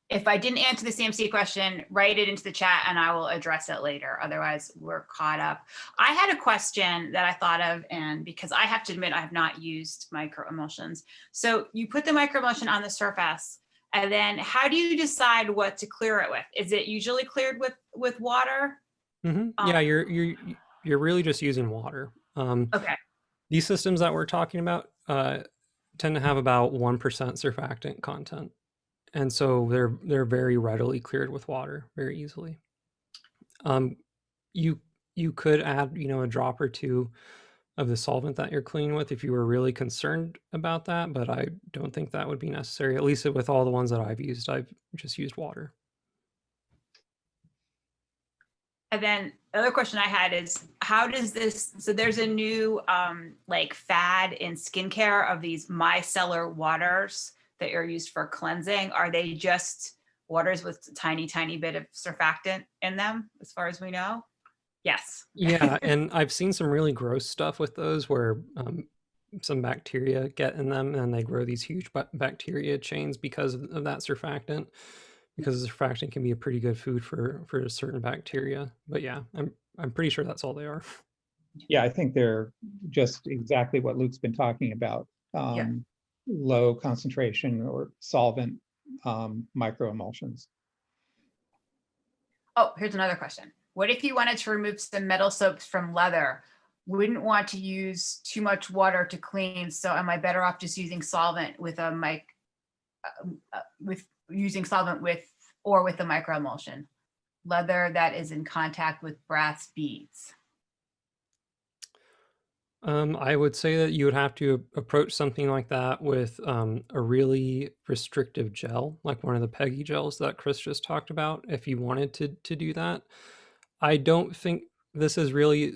If I didn't answer the CMC question, write it into the chat and I will address it later. Otherwise, we're caught up. I had a question that I thought of, and because I have to admit I have not used microemulsions. So you put the microemulsion on the surface, and then how do you decide what to clear it with? Is it usually cleared with water? Mm-hmm. Yeah, you're really just using water. Okay. These systems that we're talking about tend to have about 1% surfactant content. And so they're very readily cleared with water very easily. You could add, a drop or two of the solvent that you're cleaning with if you were really concerned about that, but I don't think that would be necessary. At least with all the ones that I've used, I've just used water. And then the other question I had is, how does this, so there's a new like fad in skincare of these micellar waters that are used for cleansing. Are they just waters with a tiny, tiny bit of surfactant in them, as far as we know? Yes. Yeah, and I've seen some really gross stuff with those where some bacteria get in them and they grow these huge bacteria chains because of that surfactant. Because the surfactant can be a pretty good food for a certain bacteria. But yeah, I'm pretty sure that's all they are. Yeah, I think they're just exactly what Luke's been talking about. Low concentration or solvent microemulsions. Oh, here's another question. What if you wanted to remove some metal soaps from leather? Wouldn't want to use too much water to clean. So am I better off just using solvent with a using solvent with the microemulsion? Leather that is in contact with brass beads. I would say that you would have to approach something like that with a really restrictive gel, like one of the Peggy gels that Chris just talked about, if you wanted to do that. I don't think this is really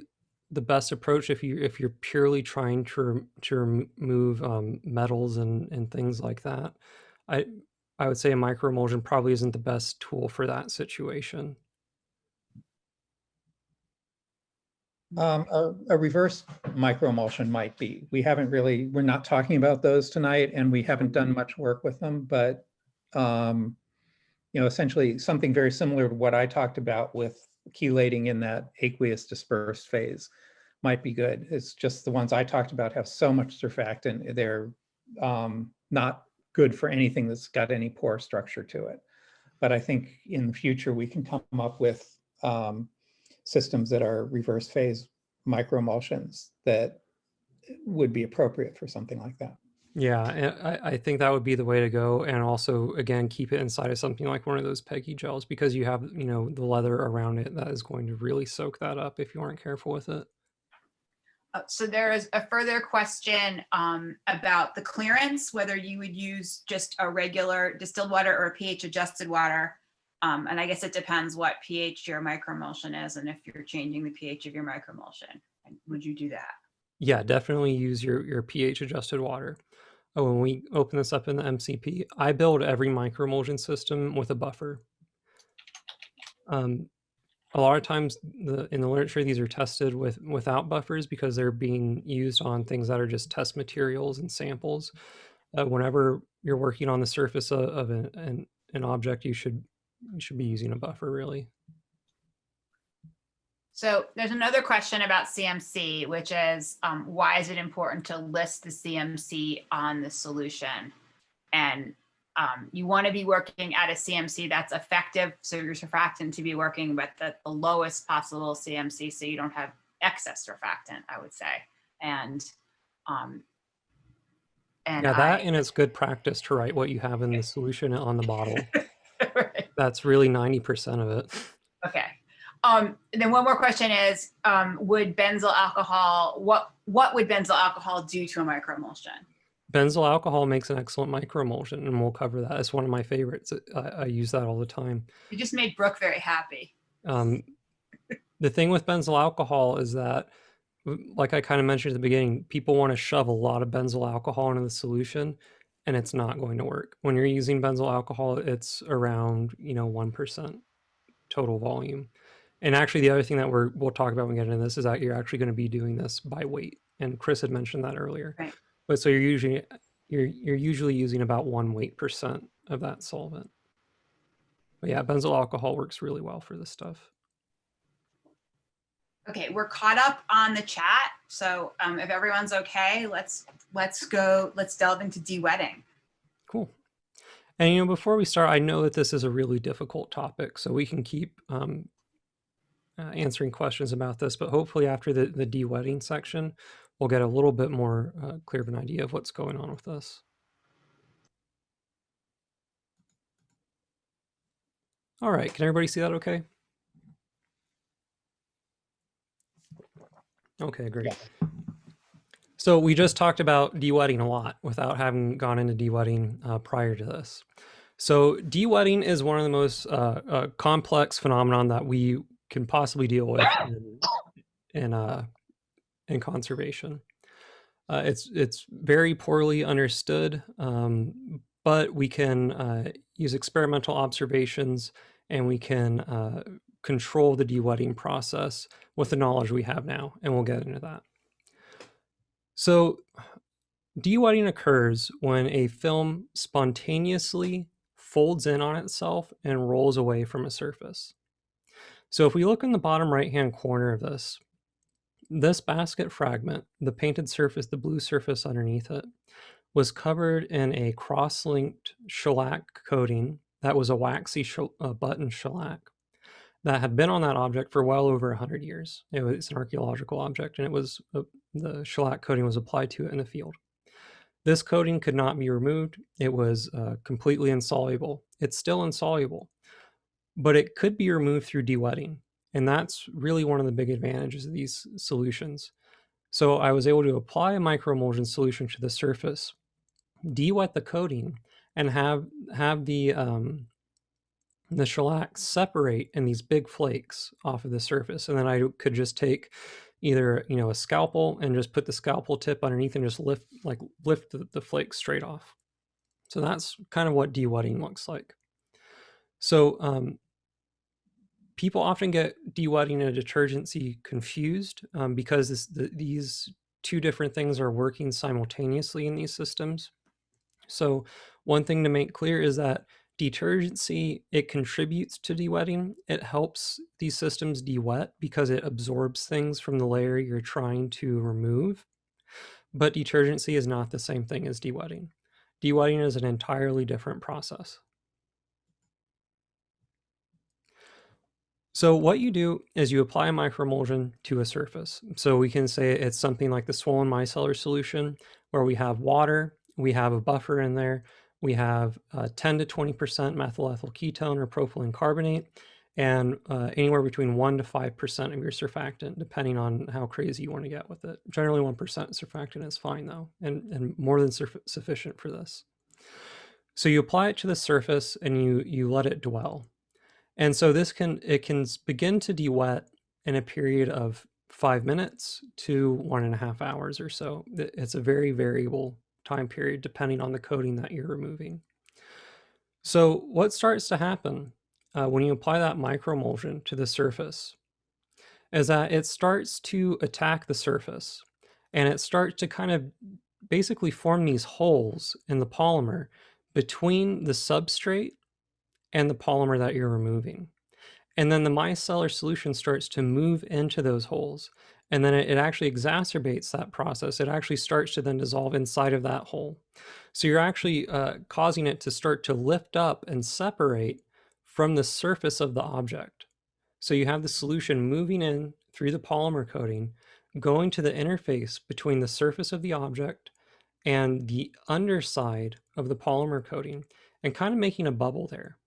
the best approach if you're purely trying to remove metals and things like that. I would say a microemulsion probably isn't the best tool for that situation. A reverse microemulsion might be. We're not talking about those tonight, and we haven't done much work with them, but essentially something very similar to what I talked about with chelating in that aqueous dispersed phase might be good. It's just the ones I talked about have so much surfactant, they're not good for anything that's got any pore structure to it. But I think in the future we can come up with systems that are reverse phase microemulsions that would be appropriate for something like that. Yeah, and I think that would be the way to go. And also, again, keep it inside of something like one of those PEGI gels, because you have, the leather around it that is going to really soak that up if you aren't careful with it. So there is a further question about the clearance, whether you would use just a regular distilled water or a pH adjusted water. And I guess it depends what pH your microemulsion is and if you're changing the pH of your microemulsion. Would you do that? Yeah, definitely use your pH adjusted water. When we open this up in the MCP, I build every microemulsion system with a buffer. A lot of times in the literature, these are tested without buffers because they're being used on things that are just test materials and samples. Whenever you're working on the surface of an object, you should be using a buffer, really. So there's another question about CMC, which is why is it important to list the CMC on the solution? And you want to be working at a CMC that's effective, so your surfactant to be working with the lowest possible CMC, so you don't have excess surfactant, I would say. And yeah, and it's good practice to write what you have in the solution on the bottle. Right. That's really 90% of it. Okay. And then one more question is, would benzyl alcohol, what would benzyl alcohol do to a microemulsion? Benzyl alcohol makes an excellent microemulsion, and we'll cover that. It's one of my favorites. I use that all the time. You just made Brooke very happy. The thing with benzyl alcohol is that, like I kind of mentioned at the beginning, people want to shove a lot of benzyl alcohol into the solution, and it's not going to work. When you're using benzyl alcohol, it's around 1% total volume. And actually, the other thing that we'll talk about when we get into this is that you're actually going to be doing this by weight. And Chris had mentioned that earlier. Right. But so you're usually using about 1% of that solvent. But yeah, benzyl alcohol works really well for this stuff. Okay, we're caught up on the chat. So if everyone's okay, let's delve into dewetting. Cool. And before we start, I know that this is a really difficult topic, so we can keep answering questions about this, but hopefully after the dewetting section, we'll get a little bit more clear of an idea of what's going on with this. All right, can everybody see that okay? Okay, great. Yeah. So we just talked about dewetting a lot without having gone into dewetting prior to this. So dewetting is one of the most complex phenomenon that we can possibly deal with in conservation. It's very poorly understood, but we can use experimental observations, and we can control the dewetting process with the knowledge we have now, and we'll get into that. So dewetting occurs when a film spontaneously folds in on itself and rolls away from a surface. So if we look in the bottom right-hand corner of this basket fragment, the painted surface, the blue surface underneath it, was covered in a cross-linked shellac coating that was a waxy button shellac that had been on that object for well over 100 years. It's an archaeological object, and it was the shellac coating was applied to it in the field. This coating could not be removed. It was completely insoluble. It's still insoluble, but it could be removed through dewetting. And that's really one of the big advantages of these solutions. So I was able to apply a microemulsion solution to the surface, dewet the coating, and have the the shellac separate in these big flakes off of the surface. And then I could just take either, a scalpel and just put the scalpel tip underneath and just lift the flakes straight off. So that's kind of what dewetting looks like. So people often get dewetting and detergency confused because these two different things are working simultaneously in these systems. So one thing to make clear is that detergency, it contributes to dewetting. It helps these systems dewet because it absorbs things from the layer you're trying to remove. But detergency is not the same thing as dewetting. Dewetting is an entirely different process. So what you do is you apply a microemulsion to a surface. So we can say it's something like the swollen micellar solution, where we have water, we have a buffer in there, we have 10 to 20% methyl ethyl ketone or propylene carbonate, and anywhere between 1 to 5% of your surfactant, depending on how crazy you want to get with it. Generally 1% surfactant is fine though, and more than sufficient for this. So you apply it to the surface and you let it dwell. And so it can begin to dewet in a period of 5 minutes to 1.5 hours or so. It's a very variable time period depending on the coating that you're removing. So what starts to happen when you apply that microemulsion to the surface is that it starts to attack the surface, and it starts to kind of basically form these holes in the polymer between the substrate and the polymer that you're removing. And then the micellar solution starts to move into those holes. And then it actually exacerbates that process. It actually starts to then dissolve inside of that hole. So you're actually causing it to start to lift up and separate from the surface of the object. So you have the solution moving in through the polymer coating, going to the interface between the surface of the object and the underside of the polymer coating, and kind of making a bubble there.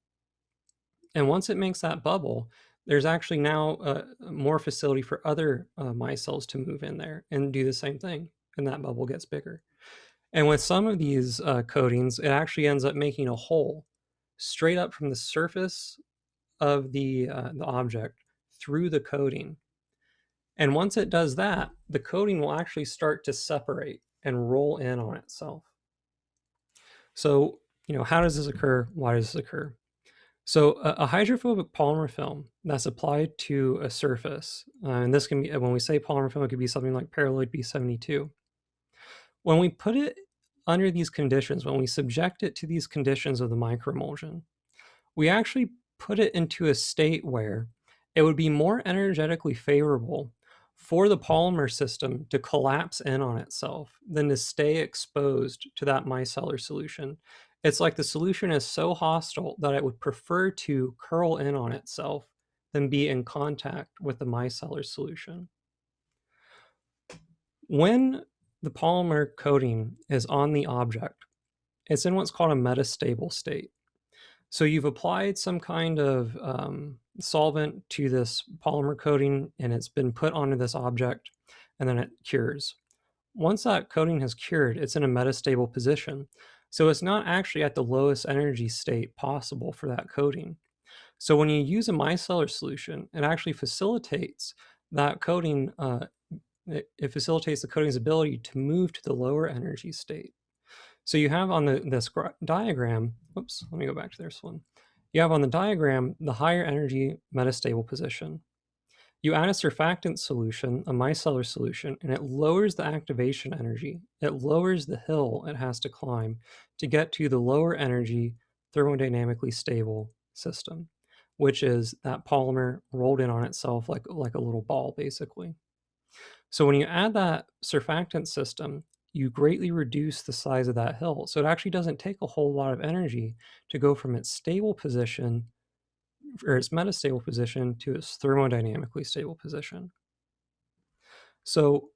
And once it makes that bubble, there's actually now more facility for other micelles to move in there and do the same thing, and that bubble gets bigger. And with some of these coatings, it actually ends up making a hole straight up from the surface of the object through the coating. And once it does that, the coating will actually start to separate and roll in on itself. So, how does this occur? Why does this occur? So a hydrophobic polymer film that's applied to a surface, and this can be, when we say polymer film, it could be something like paraloid B72. When we put it under these conditions, when we subject it to these conditions of the microemulsion, we actually put it into a state where it would be more energetically favorable for the polymer system to collapse in on itself than to stay exposed to that micellar solution. It's like the solution is so hostile that it would prefer to curl in on itself than be in contact with the micellar solution. When the polymer coating is on the object, it's in what's called a metastable state. So you've applied some kind of solvent to this polymer coating, and it's been put onto this object, and then it cures. Once that coating has cured, it's in a metastable position. So it's not actually at the lowest energy state possible for that coating. So when you use a micellar solution, it actually facilitates that coating, it facilitates the coating's ability to move to the lower energy state. So you have on this diagram, oops, let me go back to this one. You have on the diagram the higher energy metastable position. You add a surfactant solution, a micellar solution, and it lowers the activation energy. It lowers the hill it has to climb to get to the lower energy, thermodynamically stable system, which is that polymer rolled in on itself like a little ball, basically. So when you add that surfactant system, you greatly reduce the size of that hill. So it actually doesn't take a whole lot of energy to go from its stable position, or its metastable position, to its thermodynamically stable position. So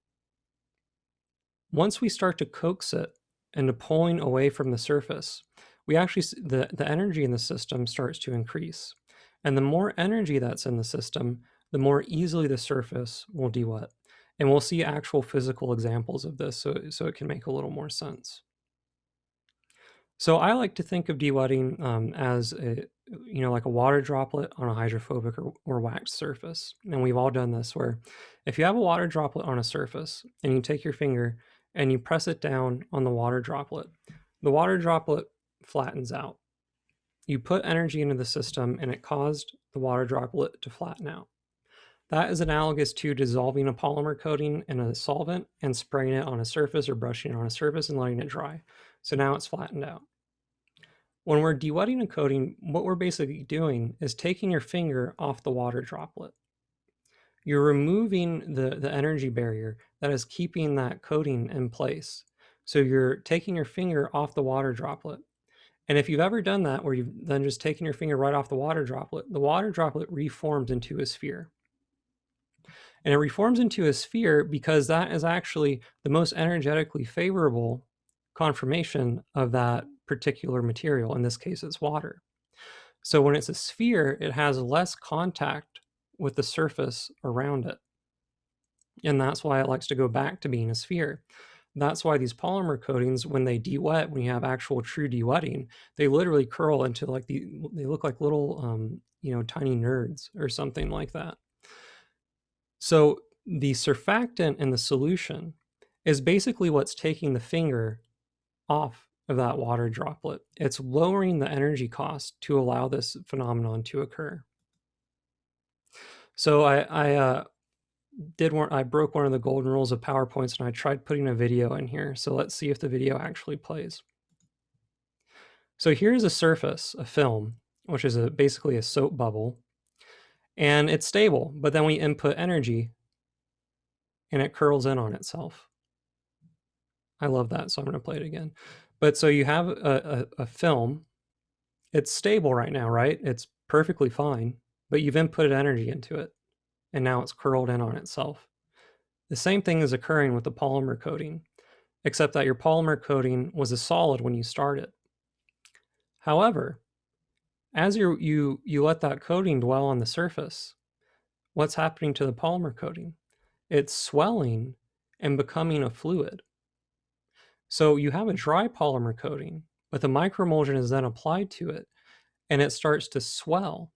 once we start to coax it into pulling away from the surface, we actually, the energy in the system starts to increase. And the more energy that's in the system, the more easily the surface will dewet. And we'll see actual physical examples of this so it can make a little more sense. So I like to think of dewetting as like a water droplet on a hydrophobic or waxed surface. And we've all done this, where if you have a water droplet on a surface and you take your finger and you press it down on the water droplet flattens out. You put energy into the system and it caused the water droplet to flatten out. That is analogous to dissolving a polymer coating in a solvent and spraying it on a surface or brushing it on a surface and letting it dry. So now it's flattened out. When we're dewetting a coating, what we're basically doing is taking your finger off the water droplet. You're removing the energy barrier that is keeping that coating in place. So you're taking your finger off the water droplet. And if you've ever done that, where you've then just taken your finger right off the water droplet reforms into a sphere. And it reforms into a sphere because that is actually the most energetically favorable conformation of that particular material. In this case, it's water. So when it's a sphere, it has less contact with the surface around it. And that's why it likes to go back to being a sphere. That's why these polymer coatings, when they dewet, when you have actual true dewetting, they literally curl into they look like little, tiny nerds or something like that. So the surfactant in the solution is basically what's taking the finger off of that water droplet. It's lowering the energy cost to allow this phenomenon to occur. So I broke one of the golden rules of PowerPoints, and I tried putting a video in here. So let's see if the video actually plays. So here's a surface, a film, which is basically a soap bubble, and it's stable, but then we input energy and it curls in on itself. I love that, so I'm going to play it again. But so you have a film. It's stable right now, right? It's perfectly fine, but you've inputted energy into it, and now it's curled in on itself. The same thing is occurring with the polymer coating, except that your polymer coating was a solid when you started. However, as you let that coating dwell on the surface, what's happening to the polymer coating? It's swelling and becoming a fluid. So you have a dry polymer coating, but the microemulsion is then applied to it, and it starts to swell,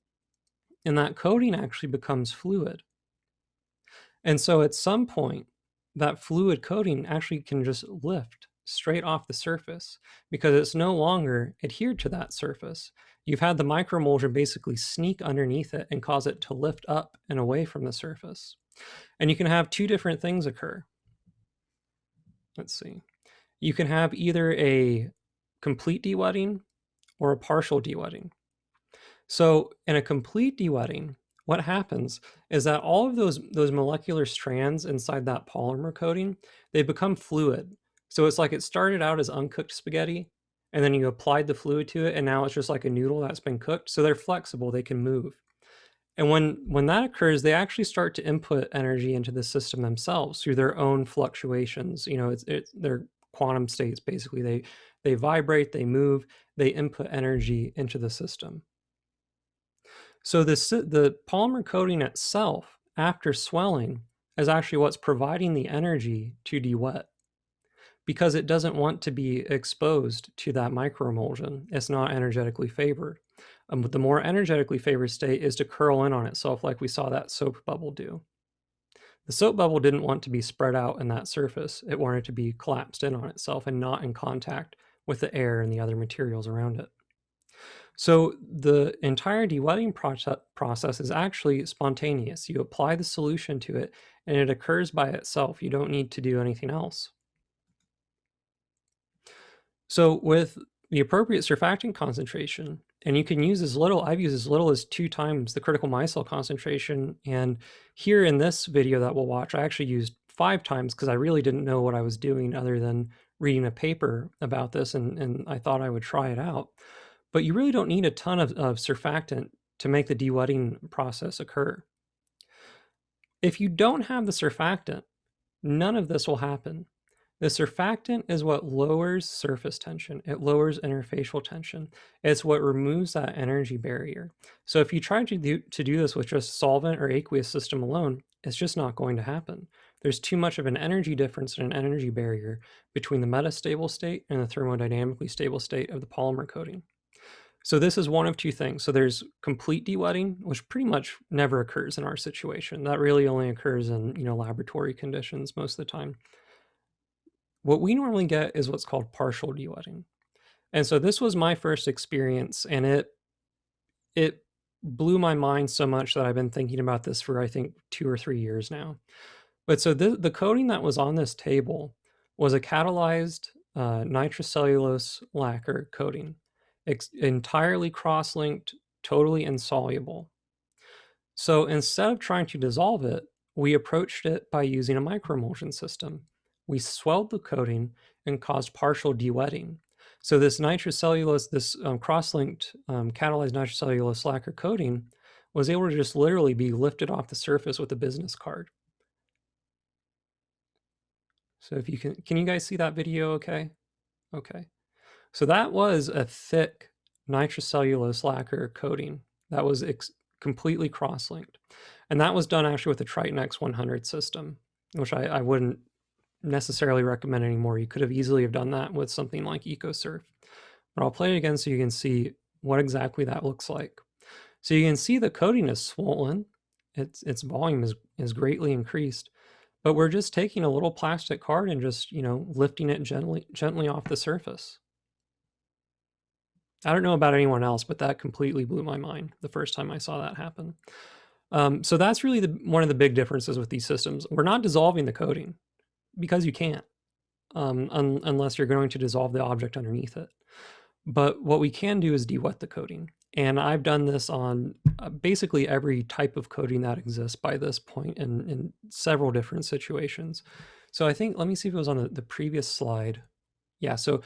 and that coating actually becomes fluid. And so at some point, that fluid coating actually can just lift straight off the surface because it's no longer adhered to that surface. You've had the microemulsion basically sneak underneath it and cause it to lift up and away from the surface. And you can have two different things occur. Let's see. You can have either a complete dewetting or a partial dewetting. So in a complete dewetting, what happens is that all of those molecular strands inside that polymer coating, they become fluid. So it's like it started out as uncooked spaghetti, and then you applied the fluid to it, and now it's just like a noodle that's been cooked. So they're flexible, they can move. And when that occurs, they actually start to input energy into the system themselves through their own fluctuations. They're quantum states, basically. They vibrate, they move, they input energy into the system. So the polymer coating itself, after swelling, is actually what's providing the energy to dewet, because it doesn't want to be exposed to that microemulsion. It's not energetically favored. But the more energetically favored state is to curl in on itself, like we saw that soap bubble do. The soap bubble didn't want to be spread out in that surface. It wanted to be collapsed in on itself and not in contact with the air and the other materials around it. So the entire dewetting process is actually spontaneous. You apply the solution to it and it occurs by itself. You don't need to do anything else. So with the appropriate surfactant concentration, and you can use as little, I've used as little as 2 times the critical micelle concentration. And here in this video that we'll watch, I actually used 5 times because I really didn't know what I was doing other than reading a paper about this, and I thought I would try it out. But you really don't need a ton of surfactant to make the dewetting process occur. If you don't have the surfactant, none of this will happen. The surfactant is what lowers surface tension. It lowers interfacial tension. It's what removes that energy barrier. So if you try to do this with just solvent or aqueous system alone, it's just not going to happen. there's too much of an energy difference and an energy barrier between the metastable state and the thermodynamically stable state of the polymer coating. So this is one of two things. So there's complete dewetting, which pretty much never occurs in our situation. That really only occurs in, laboratory conditions most of the time. What we normally get is what's called partial dewetting. And so this was my first experience, and it blew my mind so much that I've been thinking about this for, I think, 2 or 3 years now. But so the coating that was on this table was a catalyzed nitrocellulose lacquer coating, entirely cross-linked, totally insoluble. So instead of trying to dissolve it, we approached it by using a microemulsion system. We swelled the coating and caused partial dewetting. So this nitrocellulose, this cross-linked catalyzed nitrocellulose lacquer coating was able to just literally be lifted off the surface with a business card. So if you can you guys see that video okay? Okay. So that was a thick nitrocellulose lacquer coating that was completely cross-linked. And that was done actually with the Triton X100 system, which I wouldn't necessarily recommend anymore. You could have easily have done that with something like EcoSurf. But I'll play it again so you can see what exactly that looks like. So you can see the coating is swollen. Its volume is greatly increased. But we're just taking a little plastic card and just, lifting it gently off the surface. I don't know about anyone else, but that completely blew my mind the first time I saw that happen. So that's really one of the big differences with these systems. We're not dissolving the coating because you can't, unless you're going to dissolve the object underneath it. But what we can do is de-wet the coating. And I've done this on basically every type of coating that exists by this point in several different situations. So I think, let me see if it was on the previous slide. Yeah, so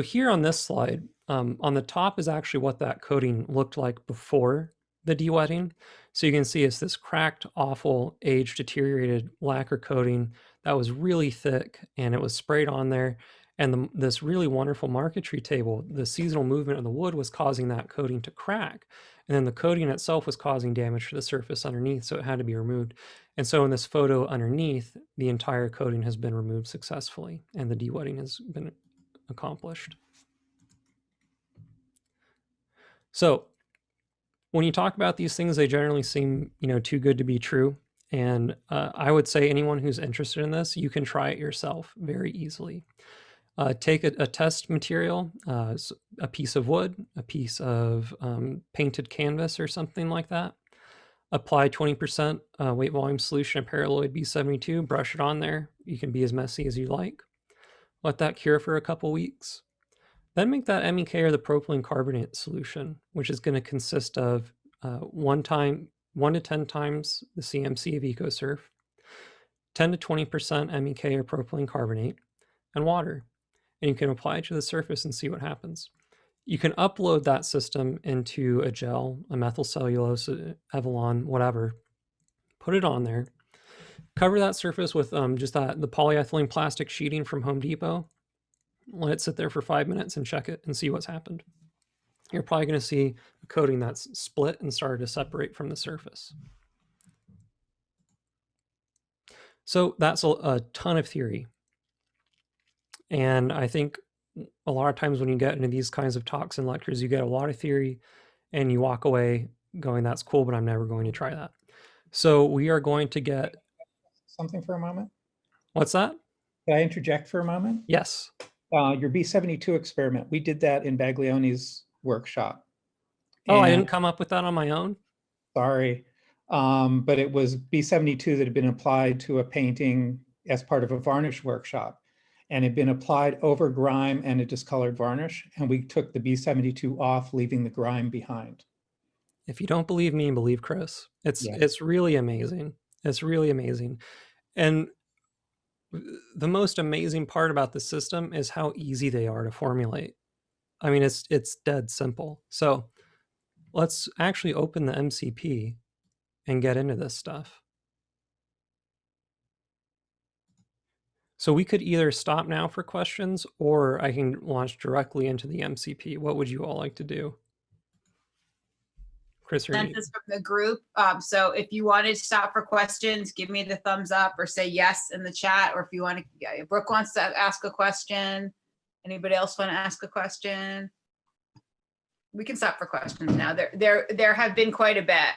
here on this slide, on the top is actually what that coating looked like before the de-wetting. So you can see it's this cracked, awful, aged, deteriorated lacquer coating that was really thick, and it was sprayed on there. And this really wonderful marquetry table, the seasonal movement of the wood was causing that coating to crack. And then the coating itself was causing damage to the surface underneath, so it had to be removed. And so in this photo underneath, the entire coating has been removed successfully, and the de-wetting has been accomplished. So when you talk about these things, they generally seem, too good to be true. And I would say anyone who's interested in this, you can try it yourself very easily. Take a test material, a piece of wood, a piece of painted canvas or something like that. Apply 20% weight volume solution of paralloid B72, brush it on there. You can be as messy as you like. Let that cure for a couple weeks. Then make that MEK or the propylene carbonate solution, which is going to consist of 1 to 10 times the CMC of EcoSurf, 10 to 20% MEK or propylene carbonate, and water. And you can apply it to the surface and see what happens. You can upload that system into a gel, a methyl cellulose, Evolon, whatever. Put it on there. Cover that surface with just the polyethylene plastic sheeting from Home Depot. Let it sit there for 5 minutes and check it and see what's happened. You're probably going to see a coating that's split and started to separate from the surface. So that's a ton of theory. And I think a lot of times when you get into these kinds of talks and lectures, you get a lot of theory and you walk away going, that's cool, but I'm never going to try that. So we are going to get... Something for a moment? What's that? Can I interject for a moment? Yes. Your B72 experiment, we did that in Baglioni's workshop. Oh, I didn't come up with that on my own? Sorry. But it was B72 that had been applied to a painting as part of a varnish workshop, and had been applied over grime and a discolored varnish. And we took the B72 off, leaving the grime behind. If you don't believe me, believe Chris. It's really amazing. It's really amazing. And the most amazing part about the system is how easy they are to formulate. I mean, it's dead simple. So let's actually open the MCP and get into this stuff. So we could either stop now for questions, or I can launch directly into the MCP. What would you all like to do? Chris, you're consensus from the group. So if you wanted to stop for questions, give me the thumbs up or say yes in the chat. Or if you want to, Brooke wants to ask a question. Anybody else want to ask a question? We can stop for questions now. There have been quite a bit.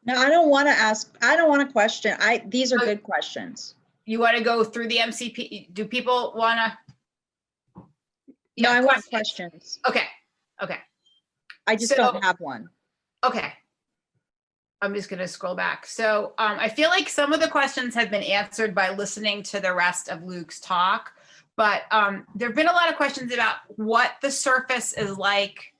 No, I don't want to ask. I don't want to question. These are good questions. You want to go through the MCP? Do people want to? No, I want questions. Okay. Okay. I just don't have one. Okay. I'm just going to scroll back. So I feel like some of the questions have been answered by listening to the rest of Luke's talk, but there have been a lot of questions about what the surface is like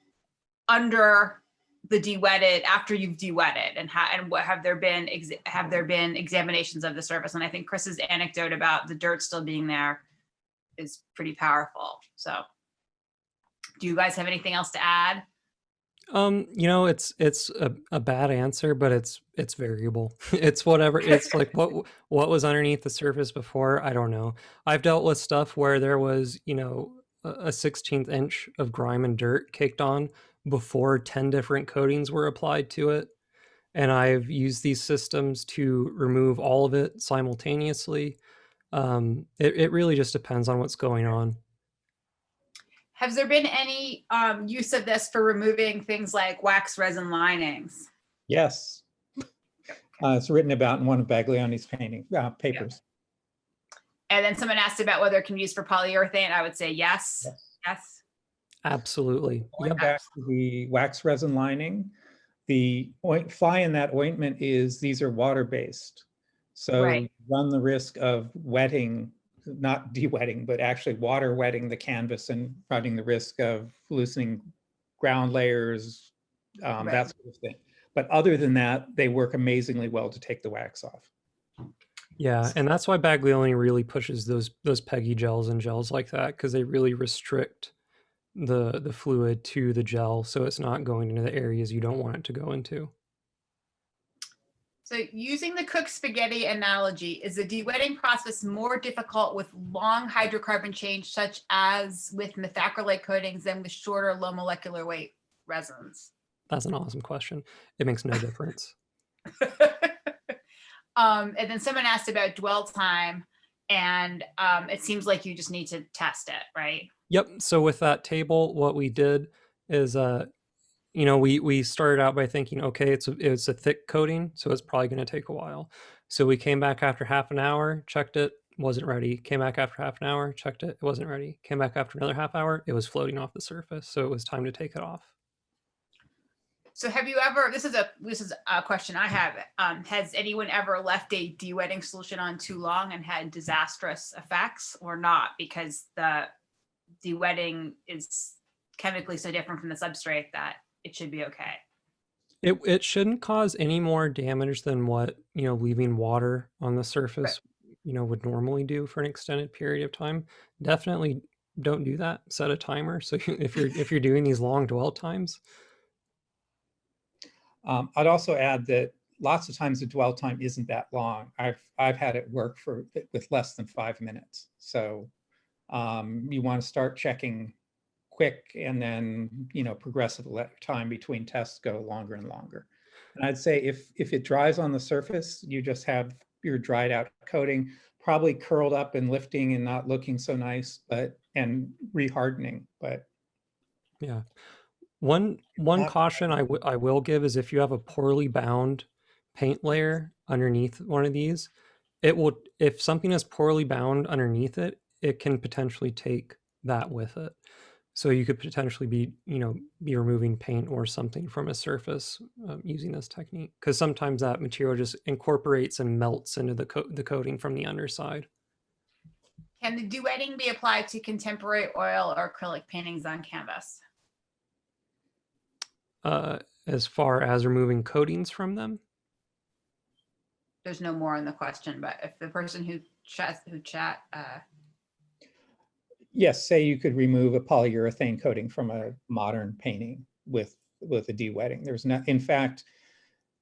under the dewetted, after you've dewetted, and how, and what have there been examinations of the surface. And I think Chris's anecdote about the dirt still being there is pretty powerful. So do you guys have anything else to add? You know, it's a bad answer, but it's variable. It's whatever. It's like what was underneath the surface before. I don't know. I've dealt with stuff where there was, you know, a 16th inch of grime and dirt caked on before 10 different coatings were applied to it. And I've used these systems to remove all of it simultaneously. It really just depends on what's going on. Has there been any use of this for removing things like wax resin linings? Yes. It's written about in one of Baglioni's papers. And then someone asked about whether it can be used for polyurethane. I would say yes. Yes. Absolutely. Going back to the wax resin lining, the fly in that ointment is these are water-based. So you run the risk of wetting, not de-wetting, but actually water wetting the canvas and running the risk of loosening ground layers, that sort of thing. But other than that, they work amazingly well to take the wax off. Yeah, and that's why Baglioni really pushes those PEGI gels and gels like that, because they really restrict the fluid to the gel, so it's not going into the areas you don't want it to go into. So using the cooked spaghetti analogy, is the dewetting process more difficult with long hydrocarbon change, such as with methacrylate coatings, than with shorter low molecular weight resins? That's an awesome question. It makes no difference. And then someone asked about dwell time, and it seems like you just need to test it, right? Yep. So with that table, what we did is, you know, we started out by thinking, okay, it's a thick coating, so it's probably going to take a while. So we came back after half an hour, checked it, wasn't ready. Came back after half an hour, checked it, it wasn't ready. Came back after another half hour, it was floating off the surface, so it was time to take it off. So have you ever, this is a question I have, has anyone ever left a dewetting solution on too long and had disastrous effects, or not, because the dewetting is chemically so different from the substrate that it should be okay? It shouldn't cause any more damage than what, you know, leaving water on the surface, you know, would normally do for an extended period of time. Definitely don't do that. Set a timer. So if you're doing these long dwell times. I'd also add that lots of times the dwell time isn't that long. I've had it work with less than 5 minutes. So you want to start checking quick, and then, you know, progressively let time between tests go longer and longer. And I'd say if it dries on the surface, you just have your dried out coating, probably curled up and lifting and not looking so nice, and rehardening. But yeah. One caution I will give is if you have a poorly bound paint layer underneath one of these, it will, if something is poorly bound underneath it, it can potentially take that with it. So you could potentially be removing paint or something from a surface using this technique, because sometimes that material just incorporates and melts into the coating from the underside. Can the dewetting be applied to contemporary oil or acrylic paintings on canvas? As far as removing coatings from them? There's no more in the question, but if the person who chat. Yes, say you could remove a polyurethane coating from a modern painting with a dewetting. There's not, in fact,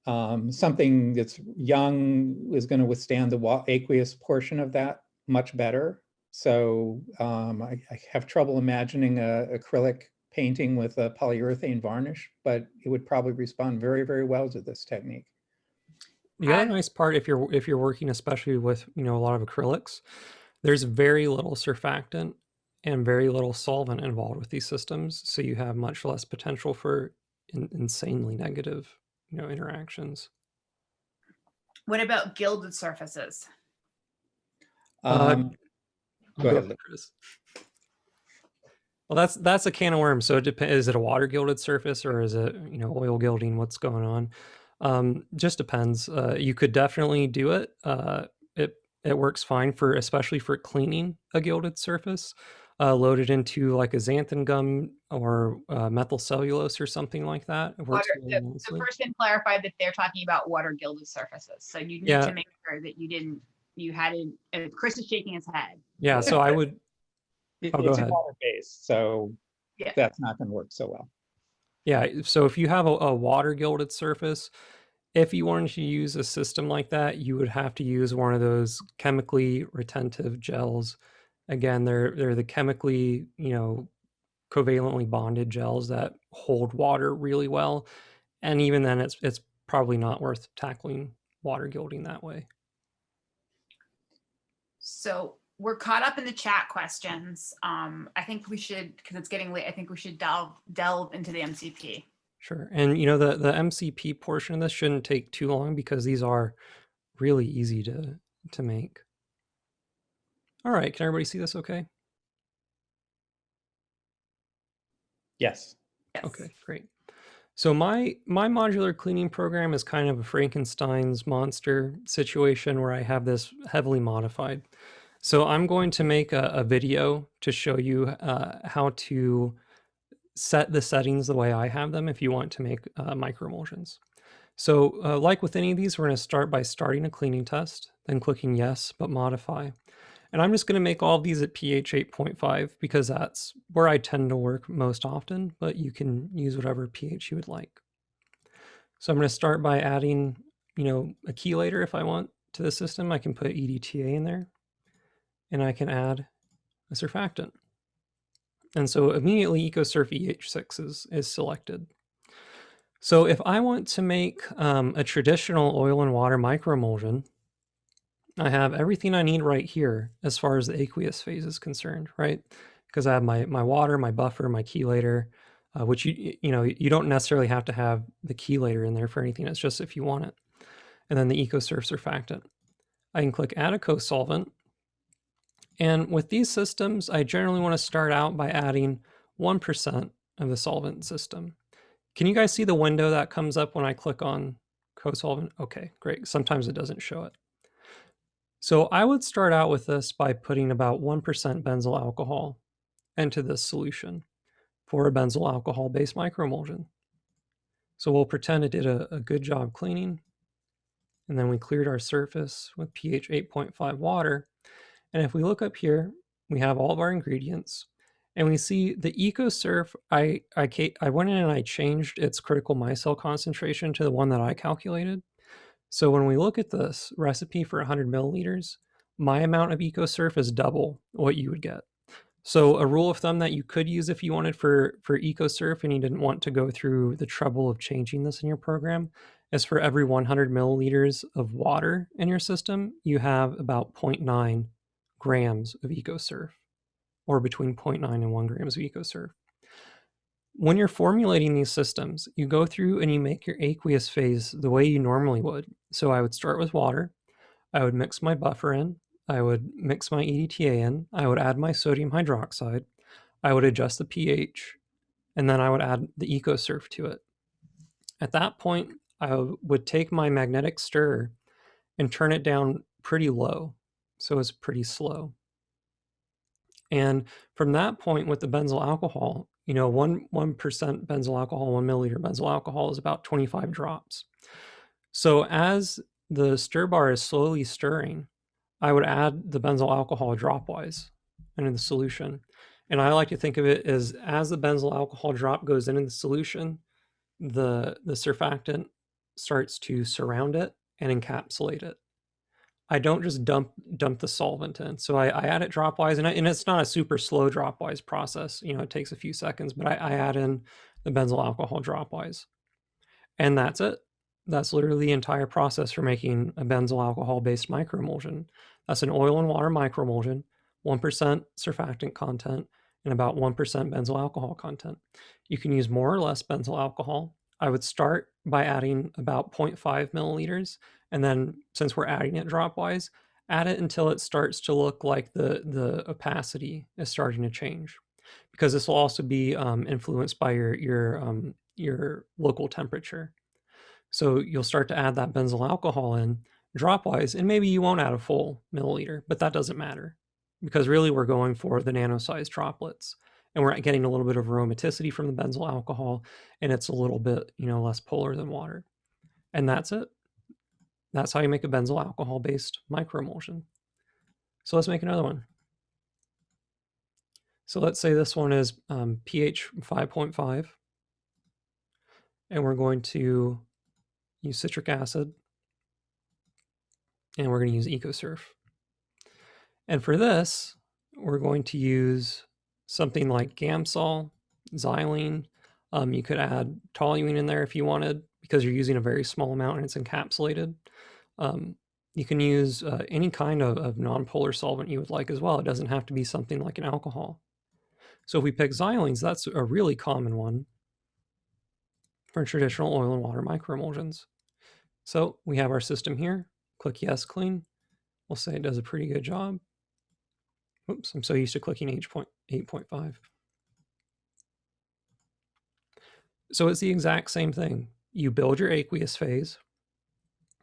something that's young is going to withstand the aqueous portion of that much better. So I have trouble imagining a acrylic painting with a polyurethane varnish, but it would probably respond very, very well to this technique. The other nice part, if you're working especially with a lot of acrylics, there's very little surfactant and very little solvent involved with these systems, so you have much less potential for insanely negative interactions. What about gilded surfaces? Go ahead, Chris. Well, that's a can of worms. So it depends. Is it a water gilded surface or is it oil gilding? What's going on? Just depends. You could definitely do it. It works fine especially for cleaning a gilded surface. Loaded into like a xanthan gum or methyl cellulose or something like that. It works really nicely. So first and clarify that they're talking about water gilded surfaces. So you need to make sure that you hadn't, Chris is shaking his head. Yeah, so I would, It's ahead. water-based, so Yeah. that's not going to work so well. Yeah, so if you have a water gilded surface, if you wanted to use a system like that, you would have to use one of those chemically retentive gels. Again, they're the chemically, covalently bonded gels that hold water really well. And even then it's probably not worth tackling water gilding that way. So we're caught up in the chat questions. I think we should, because it's getting late, I think we should delve into the MCP. Sure. And the MCP portion of this shouldn't take too long because these are really easy to make. All right, can everybody see this okay? Yes. Okay, great. So my modular cleaning program is kind of a Frankenstein's monster situation where I have this heavily modified. So I'm going to make a video to show you how to set the settings the way I have them if you want to make microemulsions. So like with any of these, we're going to start by starting a cleaning test, then clicking yes, but modify. And I'm just going to make all of these at pH 8.5 because that's where I tend to work most often, but you can use whatever pH you would like. So I'm going to start by adding, a chelator if I want to the system. I can put EDTA in there and I can add a surfactant. And so immediately EcoSurf EH6 is selected. So if I want to make a traditional oil and water microemulsion, I have everything I need right here as far as the aqueous phase is concerned, right? Because I have my water, my buffer, my chelator, which you don't necessarily have to have the chelator in there for anything. It's just if you want it. And then the EcoSurf surfactant. I can click add a co-solvent. And with these systems, I generally want to start out by adding 1% of the solvent system. Can you guys see the window that comes up when I click on co-solvent? Okay, great. Sometimes it doesn't show it. So I would start out with this by putting about 1% benzyl alcohol into this solution for a benzyl alcohol-based microemulsion. So we'll pretend it did a good job cleaning. And then we cleared our surface with pH 8.5 water. And if we look up here, we have all of our ingredients. And we see the EcoSurf, I went in and I changed its critical micelle concentration to the one that I calculated. So when we look at this recipe for 100 milliliters, my amount of EcoSurf is double what you would get. So a rule of thumb that you could use if you wanted for EcoSurf and you didn't want to go through the trouble of changing this in your program is for every 100 milliliters of water in your system, you have about 0.9 grams of EcoSurf, or between 0.9 and 1 grams of EcoSurf. When you're formulating these systems, you go through and you make your aqueous phase the way you normally would. So I would start with water. I would mix my buffer in. I would mix my EDTA in. I would add my sodium hydroxide. I would adjust the pH, and then I would add the EcoSurf to it. At that point, I would take my magnetic stirrer and turn it down pretty low, so it's pretty slow. And from that point with the benzyl alcohol, 1% benzyl alcohol, 1 milliliter benzyl alcohol is about 25 drops. So as the stir bar is slowly stirring, I would add the benzyl alcohol dropwise into the solution. And I like to think of it as the benzyl alcohol drop goes into the solution, the surfactant starts to surround it and encapsulate it. I don't just dump the solvent in. So I add it dropwise, and it's not a super slow dropwise process. You know, it takes a few seconds, but I add in the benzyl alcohol dropwise. And that's it. That's literally the entire process for making a benzyl alcohol-based microemulsion. That's an oil and water microemulsion, 1% surfactant content, and about 1% benzyl alcohol content. You can use more or less benzyl alcohol. I would start by adding about 0.5 milliliters, and then since we're adding it dropwise, add it until it starts to look like the opacity is starting to change, because this will also be influenced by your local temperature. So you'll start to add that benzyl alcohol in dropwise, and maybe you won't add a full milliliter, but that doesn't matter, because really we're going for the nano-sized droplets, and we're getting a little bit of aromaticity from the benzyl alcohol, and it's a little bit, you know, less polar than water. And that's it. That's how you make a benzyl alcohol-based microemulsion. So let's make another one. So let's say this one is pH 5.5, and we're going to use citric acid, and we're going to use EcoSurf. And for this, we're going to use something like Gamsol, xylene. You could add toluene in there if you wanted, because you're using a very small amount and it's encapsulated. You can use any kind of non-polar solvent you would like as well. It doesn't have to be something like an alcohol. So if we pick xylenes, that's a really common one for traditional oil and water microemulsions. So we have our system here. Click Yes, Clean. We'll say it does a pretty good job. Oops, I'm so used to clicking 8.5. So it's the exact same thing. You build your aqueous phase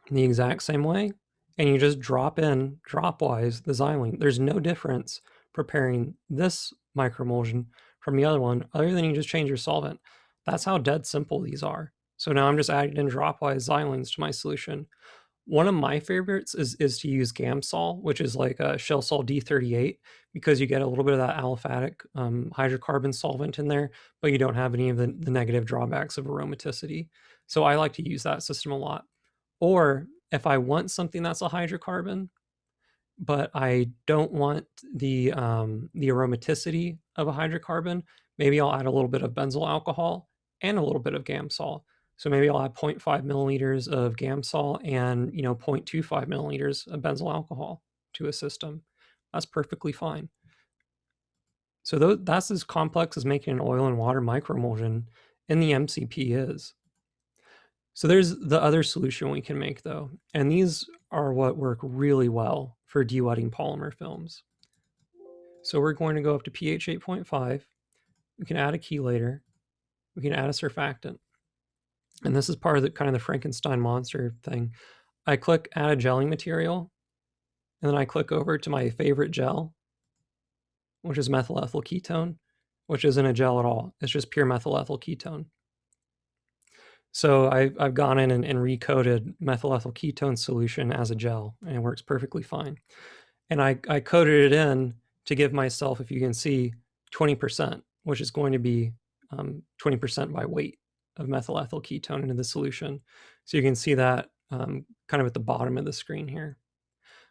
in the exact same way, and you just drop in dropwise the xylene. There's no difference preparing this microemulsion from the other one, other than you just change your solvent. That's how dead simple these are. So now I'm just adding in dropwise xylenes to my solution. One of my favorites is to use Gamsol, which is like a Shell-Sol D38, because you get a little bit of that aliphatic hydrocarbon solvent in there, but you don't have any of the negative drawbacks of aromaticity. So I like to use that system a lot. Or if I want something that's a hydrocarbon, but I don't want the aromaticity of a hydrocarbon, maybe I'll add a little bit of benzyl alcohol and a little bit of Gamsol. So maybe I'll add 0.5 milliliters of Gamsol and 0.25 milliliters of benzyl alcohol to a system. That's perfectly fine. So that's as complex as making an oil and water microemulsion in the MCP is. So there's the other solution we can make though, and these are what work really well for dewetting polymer films. So we're going to go up to pH 8.5. We can add a chelator. We can add a surfactant. And this is part of the kind of the Frankenstein monster thing. I click add a gelling material, and then I click over to my favorite gel, which is methyl ethyl ketone, which isn't a gel at all. It's just pure methyl ethyl ketone. So I've gone in and recoded methyl ethyl ketone solution as a gel, and it works perfectly fine. And I coded it in to give myself, if you can see, 20%, which is going to be 20% by weight of methyl ethyl ketone into the solution. So you can see that kind of at the bottom of the screen here.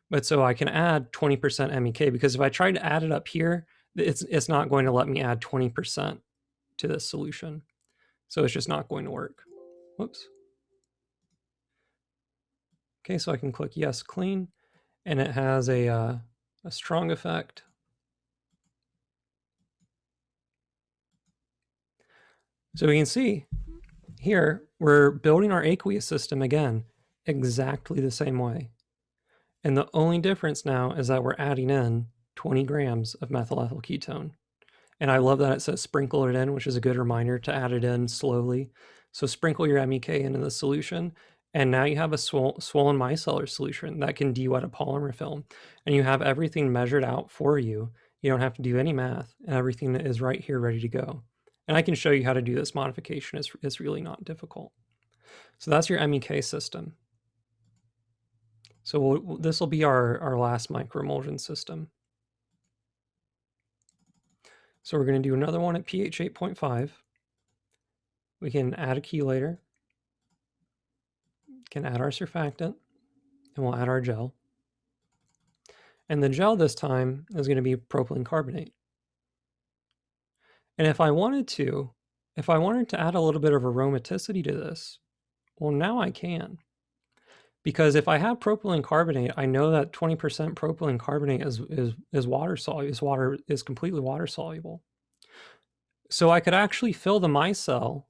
But so I can add 20% MEK, because if I try to add it up here, it's not going to let me add 20% to this solution. So it's just not going to work. Whoops. Okay, so I can click Yes, Clean, and it has a strong effect. So we can see here, we're building our aqueous system again, exactly the same way. And the only difference now is that we're adding in 20 grams of methyl ethyl ketone. And I love that it says sprinkle it in, which is a good reminder to add it in slowly. So sprinkle your MEK into the solution, and now you have a swollen micellar solution that can dewet a polymer film. And you have everything measured out for you. You don't have to do any math, and everything is right here ready to go. And I can show you how to do this modification. It's really not difficult. So that's your MEK system. So this will be our last microemulsion system. So we're going to do another one at pH 8.5. We can add a chelator. We can add our surfactant, and we'll add our gel. And the gel this time is going to be propylene carbonate. And if I wanted to add a little bit of aromaticity to this, well, now I can. Because if I have propylene carbonate, I know that 20% propylene carbonate is water soluble, is completely water soluble. So I could actually fill the micelle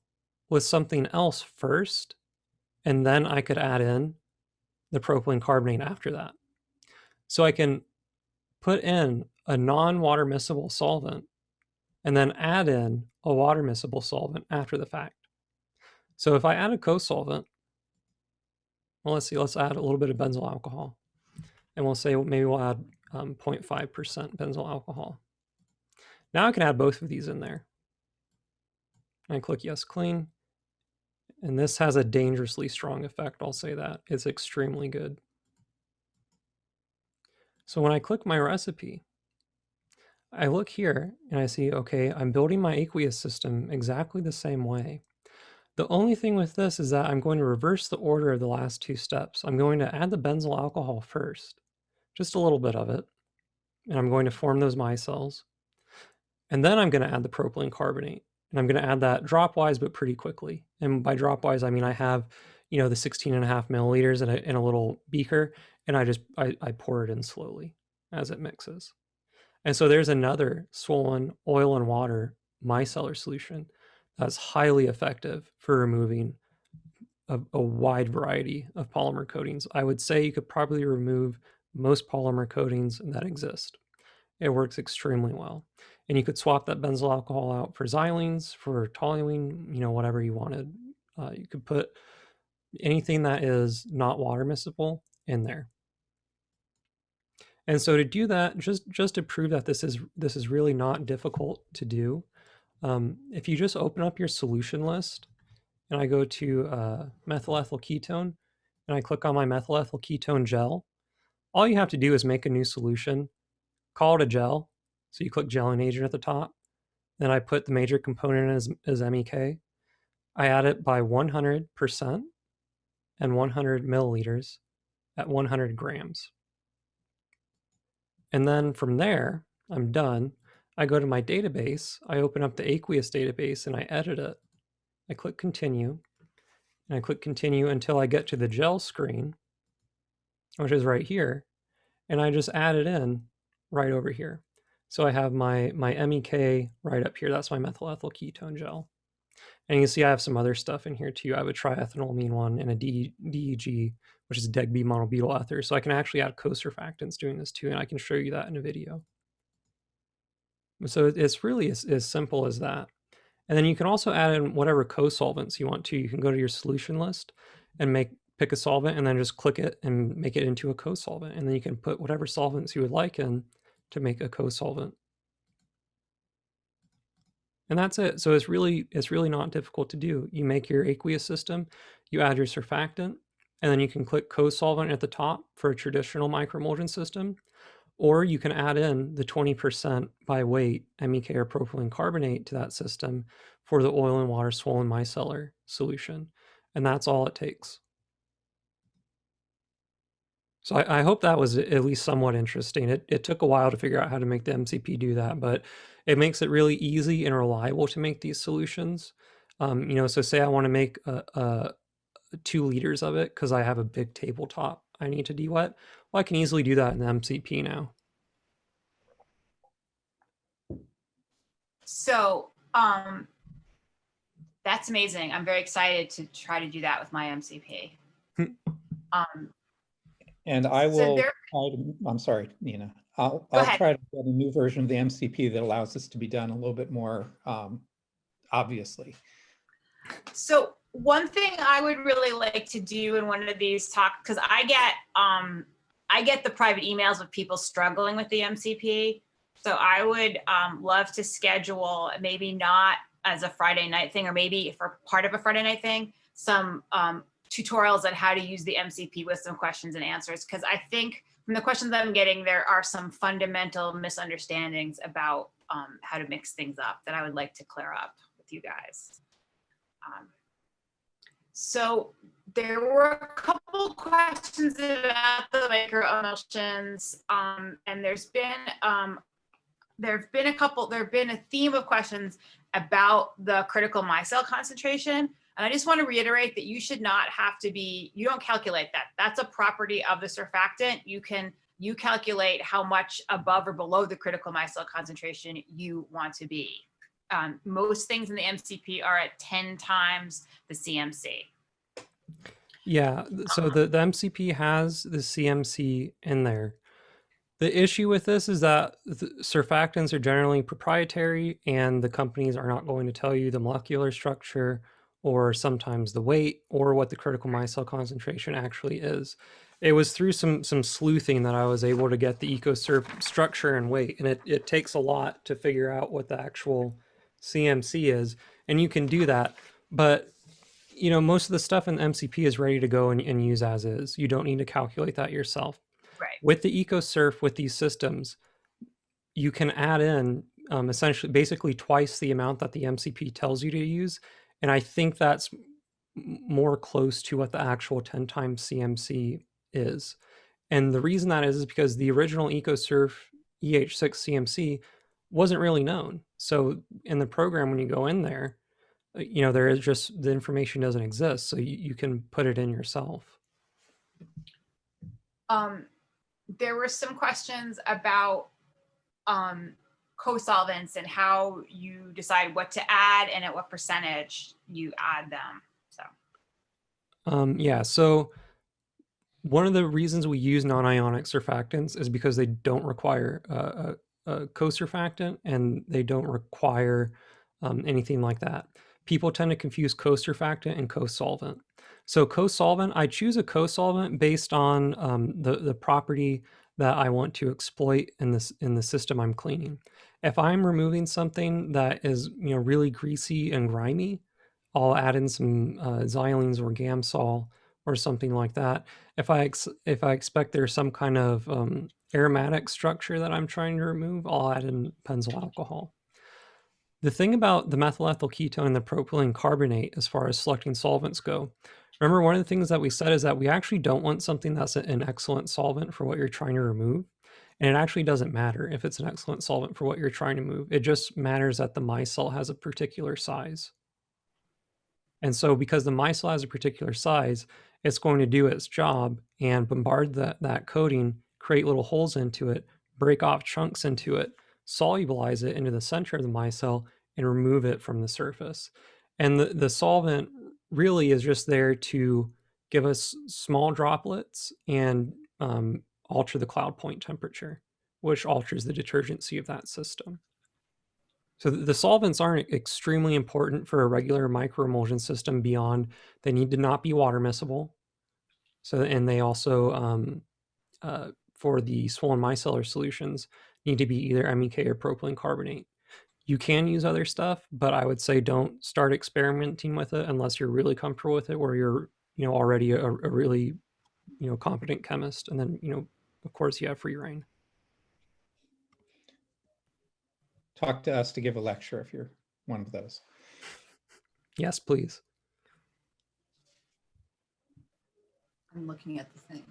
with something else first, and then I could add in the propylene carbonate after that. So I can put in a non-water miscible solvent and then add in a water miscible solvent after the fact. So if I add a co-solvent, well, let's see, let's add a little bit of benzyl alcohol. And we'll say maybe we'll add 0.5% benzyl alcohol. Now I can add both of these in there. And I click yes, clean. And this has a dangerously strong effect, I'll say that. It's extremely good. So when I click my recipe, I look here and I see, okay, I'm building my aqueous system exactly the same way. The only thing with this is that I'm going to reverse the order of the last two steps. I'm going to add the benzyl alcohol first, just a little bit of it, and I'm going to form those micelles. And then I'm going to add the propylene carbonate, and I'm going to add that dropwise, but pretty quickly. And by dropwise, I mean I have, the 16.5 milliliters in a little beaker, and I pour it in slowly as it mixes. And so there's another swollen oil and water micellar solution that's highly effective for removing a wide variety of polymer coatings. I would say you could probably remove most polymer coatings that exist. It works extremely well. And you could swap that benzyl alcohol out for xylenes, for toluene, whatever you wanted. You could put anything that is not water miscible in there. And so to do that, just to prove that this is really not difficult to do, if you just open up your solution list, and I go to methyl ethyl ketone, and I click on my methyl ethyl ketone gel, all you have to do is make a new solution, call it a gel. So you click gelling agent at the top. Then I put the major component as MEK. I add it by 100% and 100 milliliters at 100 grams. And then from there, I'm done. I go to my database, I open up the aqueous database and I edit it. I click continue, and I click continue until I get to the gel screen, which is right here, and I just add it in right over here. So I have my MEK right up here. That's my methyl ethyl ketone gel. And you can see I have some other stuff in here too. I have a triethanolamine one and a DEG, which is DEG-B monobutyl ether. So I can actually add co-surfactants doing this too, and I can show you that in a video. So it's really as simple as that. And then you can also add in whatever co-solvents you want to. You can go to your solution list and pick a solvent and then just click it and make it into a co-solvent. And then you can put whatever solvents you would like in to make a co-solvent. And that's it. So it's really not difficult to do. You make your aqueous system, you add your surfactant, and then you can click co-solvent at the top for a traditional microemulsion system, or you can add in the 20% by weight MEK or propylene carbonate to that system for the oil and water swollen micellar solution. And that's all it takes. So I hope that was at least somewhat interesting. It took a while to figure out how to make the MCP do that, but it makes it really easy and reliable to make these solutions. So say I want to make 2 liters of it because I have a big tabletop I need to de-wet. Well, I can easily do that in the MCP now. So that's amazing. I'm very excited to try to do that with my MCP. And I will I'm sorry, Nina. I'll try to get a new version of the MCP that allows this to be done a little bit more obviously. So one thing I would really like to do in one of these talks, because I get the private emails of people struggling with the MCP. So I would love to schedule, maybe not as a Friday night thing, or maybe for part of a Friday night thing, some tutorials on how to use the MCP with some questions and answers. Because I think from the questions I'm getting, there are some fundamental misunderstandings about how to mix things up that I would like to clear up with you guys. So there were a couple questions about the microemulsions, and there've been a theme of questions about the critical micelle concentration. And I just want to reiterate that you should not have to be, you don't calculate that. That's a property of the surfactant. You calculate how much above or below the critical micelle concentration you want to be. Most things in the MCP are at 10 times the CMC. Yeah, so the MCP has the CMC in there. The issue with this is that the surfactants are generally proprietary, and the companies are not going to tell you the molecular structure or sometimes the weight or what the critical micelle concentration actually is. It was through some sleuthing that I was able to get the EcoSurf structure and weight, and it takes a lot to figure out what the actual CMC is, and you can do that, but you know, most of the stuff in the MCP is ready to go and use as is. You don't need to calculate that yourself. Right. With the EcoSurf, with these systems, you can add in essentially basically twice the amount that the MCP tells you to use. And I think that's more close to what the actual 10 times CMC is. And the reason that is because the original EcoSurf EH6 CMC wasn't really known. So in the program, when you go in there, you know, there is just, the information doesn't exist. So you can put it in yourself. There were some questions about co-solvents and how you decide what to add and at what percentage you add them. So yeah, so one of the reasons we use non-ionic surfactants is because they don't require a co-surfactant, and they don't require anything like that. People tend to confuse co-surfactant and co-solvent. So co-solvent, I choose a co-solvent based on the property that I want to exploit in the system I'm cleaning. If I'm removing something that is, you know, really greasy and grimy, I'll add in some xylenes or Gamsol or something like that. If I expect there's some kind of aromatic structure that I'm trying to remove, I'll add in benzyl alcohol. The thing about the methyl ethyl ketone and the propylene carbonate, as far as selecting solvents go, remember one of the things that we said is that we actually don't want something that's an excellent solvent for what you're trying to remove. And it actually doesn't matter if it's an excellent solvent for what you're trying to move. It just matters that the micelle has a particular size. And so because the micelle has a particular size, it's going to do its job and bombard that coating, create little holes into it, break off chunks into it, solubilize it into the center of the micelle, and remove it from the surface. And the solvent really is just there to give us small droplets and alter the cloud point temperature, which alters the detergency of that system. So the solvents aren't extremely important for a regular microemulsion system beyond they need to not be water miscible. So, and they also, for the swollen micellar solutions, need to be either MEK or propylene carbonate. You can use other stuff, but I would say don't start experimenting with it unless you're really comfortable with it, where you're, you know, already a really, you know, competent chemist. And then, you know, of course you have free reign. Talk to us to give a lecture if you're one of those. Yes, please. I'm looking at the thing.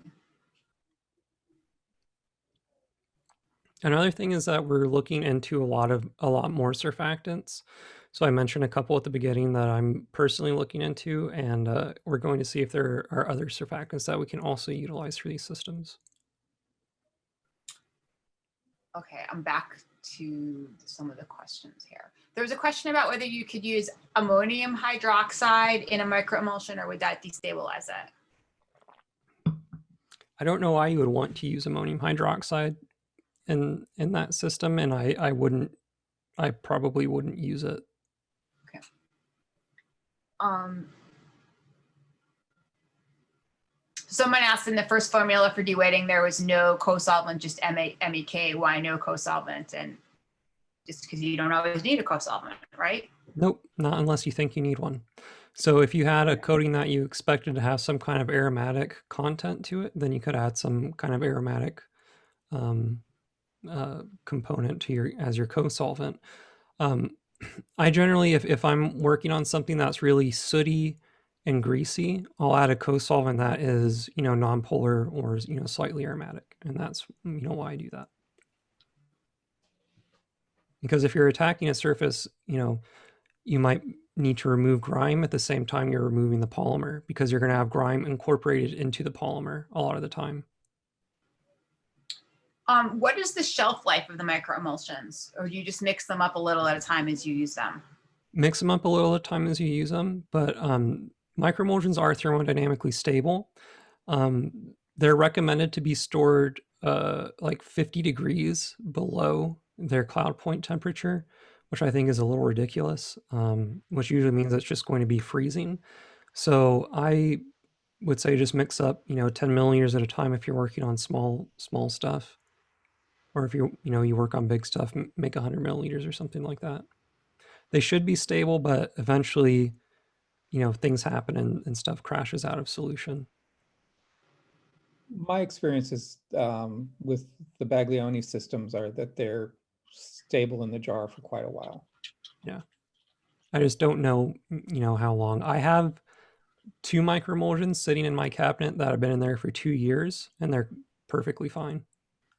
Another thing is that we're looking into a lot more surfactants. So I mentioned a couple at the beginning that I'm personally looking into, and we're going to see if there are other surfactants that we can also utilize for these systems. Okay, I'm back to some of the questions here. There was a question about whether you could use ammonium hydroxide in a microemulsion, or would that destabilize it? I don't know why you would want to use ammonium hydroxide in that system, and I probably wouldn't use it. Okay. Someone asked in the first formula for dewetting, there was no co-solvent, just MEK. Why no co-solvent? And just because you don't always need a co-solvent, right? Nope, not unless you think you need one. So if you had a coating that you expected to have some kind of aromatic content to it, then you could add some kind of aromatic component to as your co-solvent. I generally, if I'm working on something that's really sooty and greasy, I'll add a co-solvent that is, non-polar or, slightly aromatic. And that's, why I do that. Because if you're attacking a surface, you might need to remove grime at the same time you're removing the polymer, because you're going to have grime incorporated into the polymer a lot of the time. What is the shelf life of the microemulsions, or do you just mix them up a little at a time as you use them? Mix them up a little at a time as you use them, but microemulsions are thermodynamically stable. They're recommended to be stored like 50 degrees below their cloud point temperature, which I think is a little ridiculous, which usually means it's just going to be freezing. So I would say just mix up, 10 milliliters at a time if you're working on small stuff. Or if you work on big stuff, make 100 milliliters or something like that. They should be stable, but eventually, things happen and stuff crashes out of solution. My experiences with the Baglioni systems are that they're stable in the jar for quite a while. Yeah. I just don't know, how long. I have 2 microemulsions sitting in my cabinet that have been in there for 2 years, and they're perfectly fine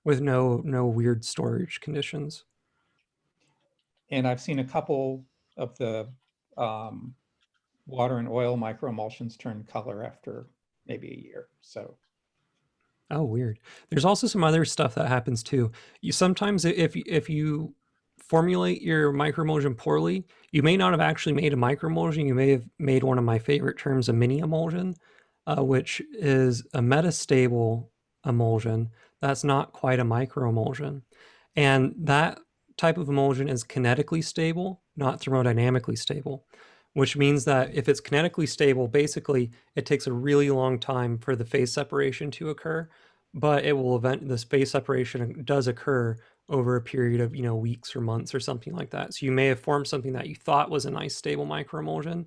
with no weird storage conditions. And I've seen a couple of the water and oil microemulsions turn color after maybe a year. So. Oh, weird. There's also some other stuff that happens too. You sometimes, if you formulate your microemulsion poorly, you may not have actually made a microemulsion. You may have made one of my favorite terms, a mini emulsion, which is a metastable emulsion that's not quite a microemulsion. And that type of emulsion is kinetically stable, not thermodynamically stable, which means that if it's kinetically stable, basically it takes a really long time for the phase separation to occur, but this phase separation does occur over a period of, weeks or months or something like that. So you may have formed something that you thought was a nice stable microemulsion,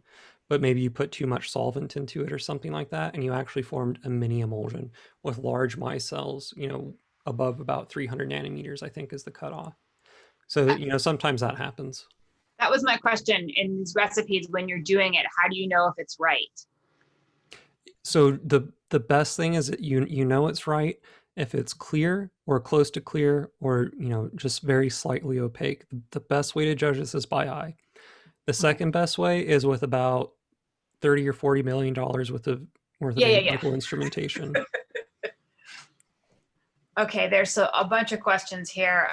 but maybe you put too much solvent into it or something like that, and you actually formed a mini emulsion with large micelles, above about 300 nanometers, I think is the cutoff. So, sometimes that happens. That was my question. In these recipes, when you're doing it, how do you know if it's right? So the best thing is that you know it's right if it's clear or close to clear, or just very slightly opaque. The best way to judge this is by eye. The second best way is with about $30 or $40 million worth of analytical instrumentation. Okay, there's a bunch of questions here.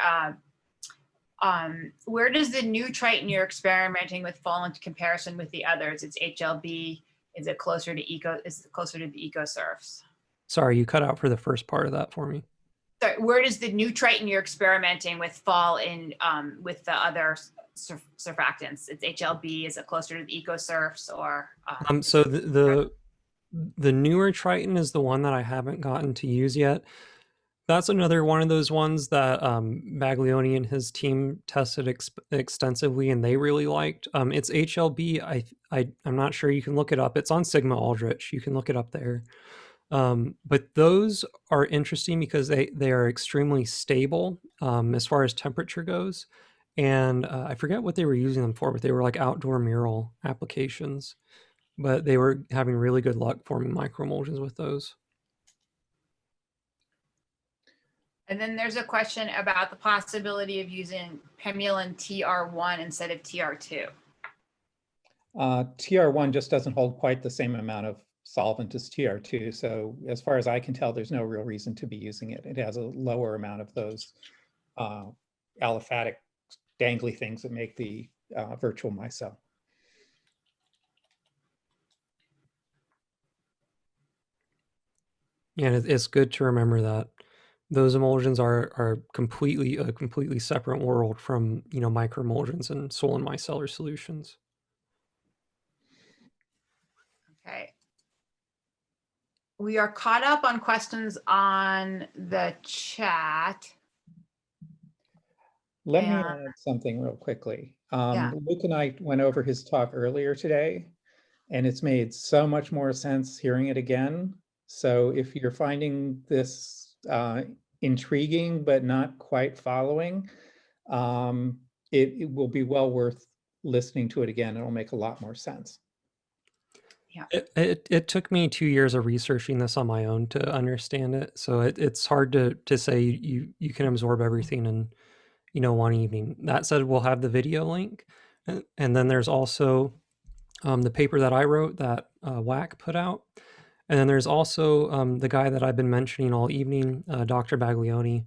Where does the new Triton you're experimenting with fall into comparison with the others? It's HLB. Is it closer to the EcoSurfs? Sorry, you cut out for the first part of that for me. Sorry, where does the new Triton you're experimenting with fall in with the other surfactants? It's HLB. Is it closer to the EcoSurfs or? So the newer Triton is the one that I haven't gotten to use yet. That's another one of those ones that Baglioni and his team tested extensively, and they really liked. It's HLB. I'm not sure. You can look it up. It's on Sigma Aldrich. You can look it up there. But those are interesting because they are extremely stable as far as temperature goes. And I forget what they were using them for, but they were like outdoor mural applications. But they were having really good luck forming microemulsions with those. And then there's a question about the possibility of using Pemulin TR1 instead of TR2. TR1 just doesn't hold quite the same amount of solvent as TR2. So as far as I can tell, there's no real reason to be using it. It has a lower amount of those aliphatic dangly things that make the virtual micelle. Yeah, it's good to remember that those emulsions are a completely separate world from microemulsions and soil and micellar solutions. Okay. We are caught up on questions on the chat. Let me add something real quickly. Luke and I went over his talk earlier today, and it's made so much more sense hearing it again. So if you're finding this intriguing but not quite following, it will be well worth listening to it again. It'll make a lot more sense. It took me 2 years of researching this on my own to understand it. So it's hard to say you can absorb everything in, one evening. That said, we'll have the video link. And then there's also the paper that I wrote that WAC put out. And then there's also the guy that I've been mentioning all evening, Dr. Baglioni.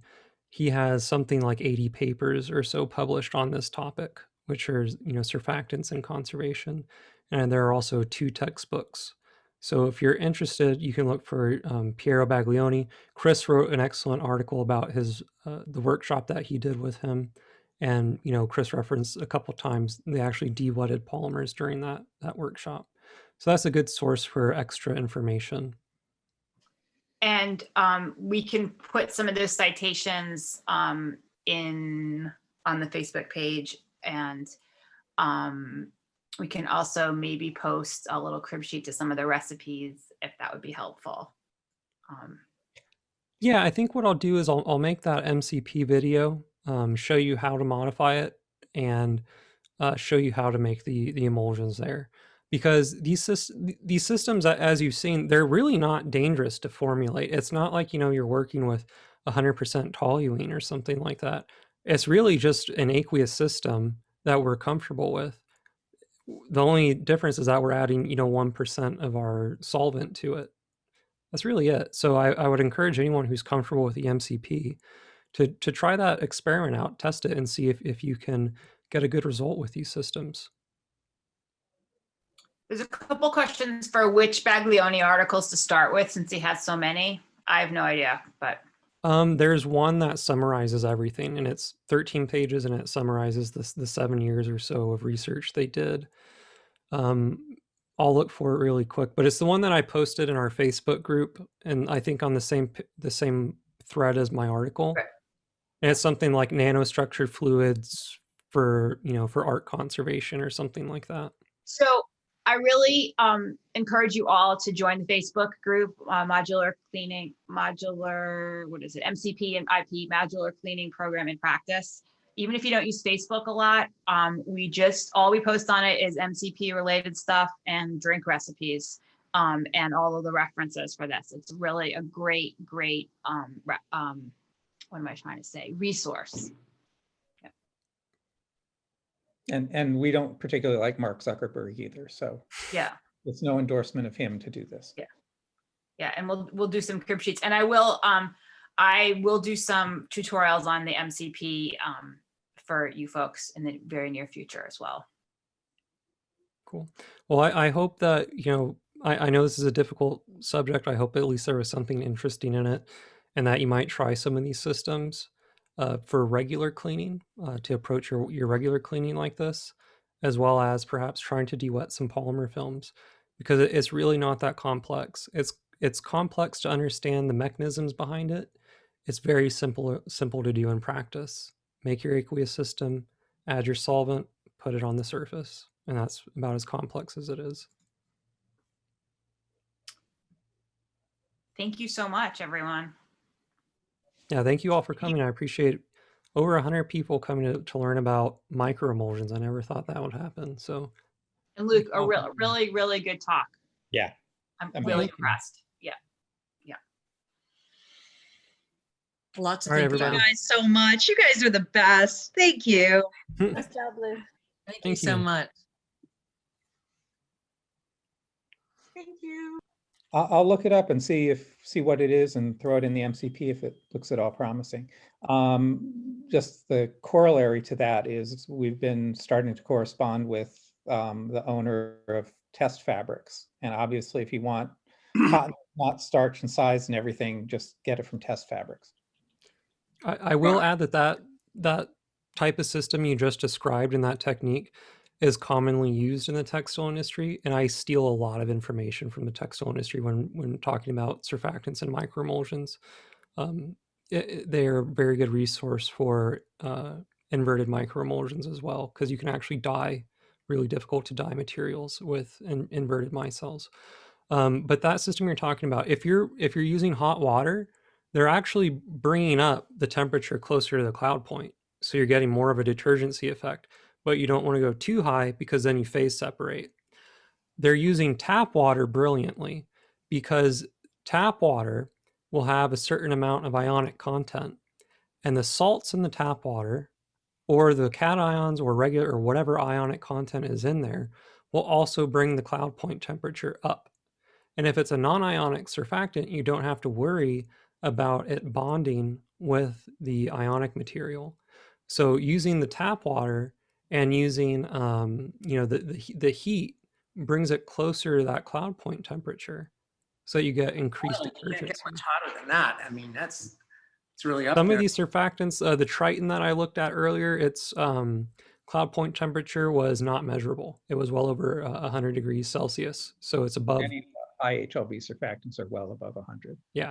He has something like 80 papers or so published on this topic, which are, surfactants and conservation. And there are also 2 textbooks. So if you're interested, you can look for Piero Baglioni. Chris wrote an excellent article about his the workshop that he did with him. And, Chris referenced a couple times they actually de-wetted polymers during that workshop. So that's a good source for extra information. And we can put some of those citations in on the Facebook page, and we can also maybe post a little crib sheet to some of the recipes if that would be helpful. Yeah, I think what I'll do is I'll make that MCP video, show you how to modify it, and show you how to make the emulsions there. Because these systems, as you've seen, they're really not dangerous to formulate. It's not like, you're working with 100% toluene or something like that. It's really just an aqueous system that we're comfortable with. The only difference is that we're adding, 1% of our solvent to it. That's really it. So I would encourage anyone who's comfortable with the MCP to try that experiment out, test it, and see if you can get a good result with these systems. There's a couple questions for which Baglioni articles to start with, since he has so many. I have no idea, but. There's one that summarizes everything, and it's 13 pages, and it summarizes the 7 years or so of research they did. I'll look for it really quick, but it's the one that I posted in our Facebook group, and I think on the same thread as my article. Right. And it's something like nanostructured fluids for art conservation or something like that. So I really encourage you all to join the Facebook group, MCP and IP, Modular Cleaning Program in Practice. Even if you don't use Facebook a lot, all we post on it is MCP related stuff and drink recipes, and all of the references for this. It's really a great, what am I trying to say? Resource. And we don't particularly like Mark Zuckerberg either, so yeah, it's no endorsement of him to do this. Yeah, and we'll do some crib sheets, and I will do some tutorials on the MCP for you folks in the very near future as well. Cool. Well, I hope that I know this is a difficult subject. I hope at least there was something interesting in it, and that you might try some of these systems for regular cleaning, to approach your regular cleaning like this, as well as perhaps trying to de-wet some polymer films, because it's really not that complex. It's complex to understand the mechanisms behind it. It's very simple to do in practice. Make your aqueous system, add your solvent, put it on the surface, and that's about as complex as it is. Thank you so much, everyone. Yeah, thank you all for coming. I appreciate over 100 people coming to learn about microemulsions. I never thought that would happen. So, and Luke, a really, really good talk. Yeah, I'm really impressed. Yeah. Lots of All right, thank you everybody. guys so much. You guys are the best. Thank you. Nice job, Lou. Thank you Thank so you. much. Thank you. I'll look it up and see what it is and throw it in the MCP if it looks at all promising. Just the corollary to that is we've been starting to correspond with the owner of Test Fabrics, and obviously if you want cotton, not starch and size and everything, just get it from Test Fabrics. I will add that type of system you just described and that technique is commonly used in the textile industry, and I steal a lot of information from the textile industry when talking about surfactants and microemulsions. They're a very good resource for inverted microemulsions as well, because you can actually dye really difficult to dye materials with inverted micelles. But that system you're talking about, if you're using hot water, they're actually bringing up the temperature closer to the cloud point, so you're getting more of a detergency effect. But you don't want to go too high because then you phase separate. they're using tap water brilliantly, because tap water will have a certain amount of ionic content, and the salts in the tap water, or the cations or regular or whatever ionic content is in there, will also bring the cloud point temperature up. And if it's a non-ionic surfactant, you don't have to worry about it bonding with the ionic material. So using the tap water and using the heat brings it closer to that cloud point temperature, so you get increased You can't get detergency. much hotter than that. I mean, it's really up Some there. of these surfactants, the Triton that I looked at earlier, its cloud point temperature was not measurable. It was well over 100 degrees Celsius, so it's above. Many IHLB surfactants are well above 100. Yeah.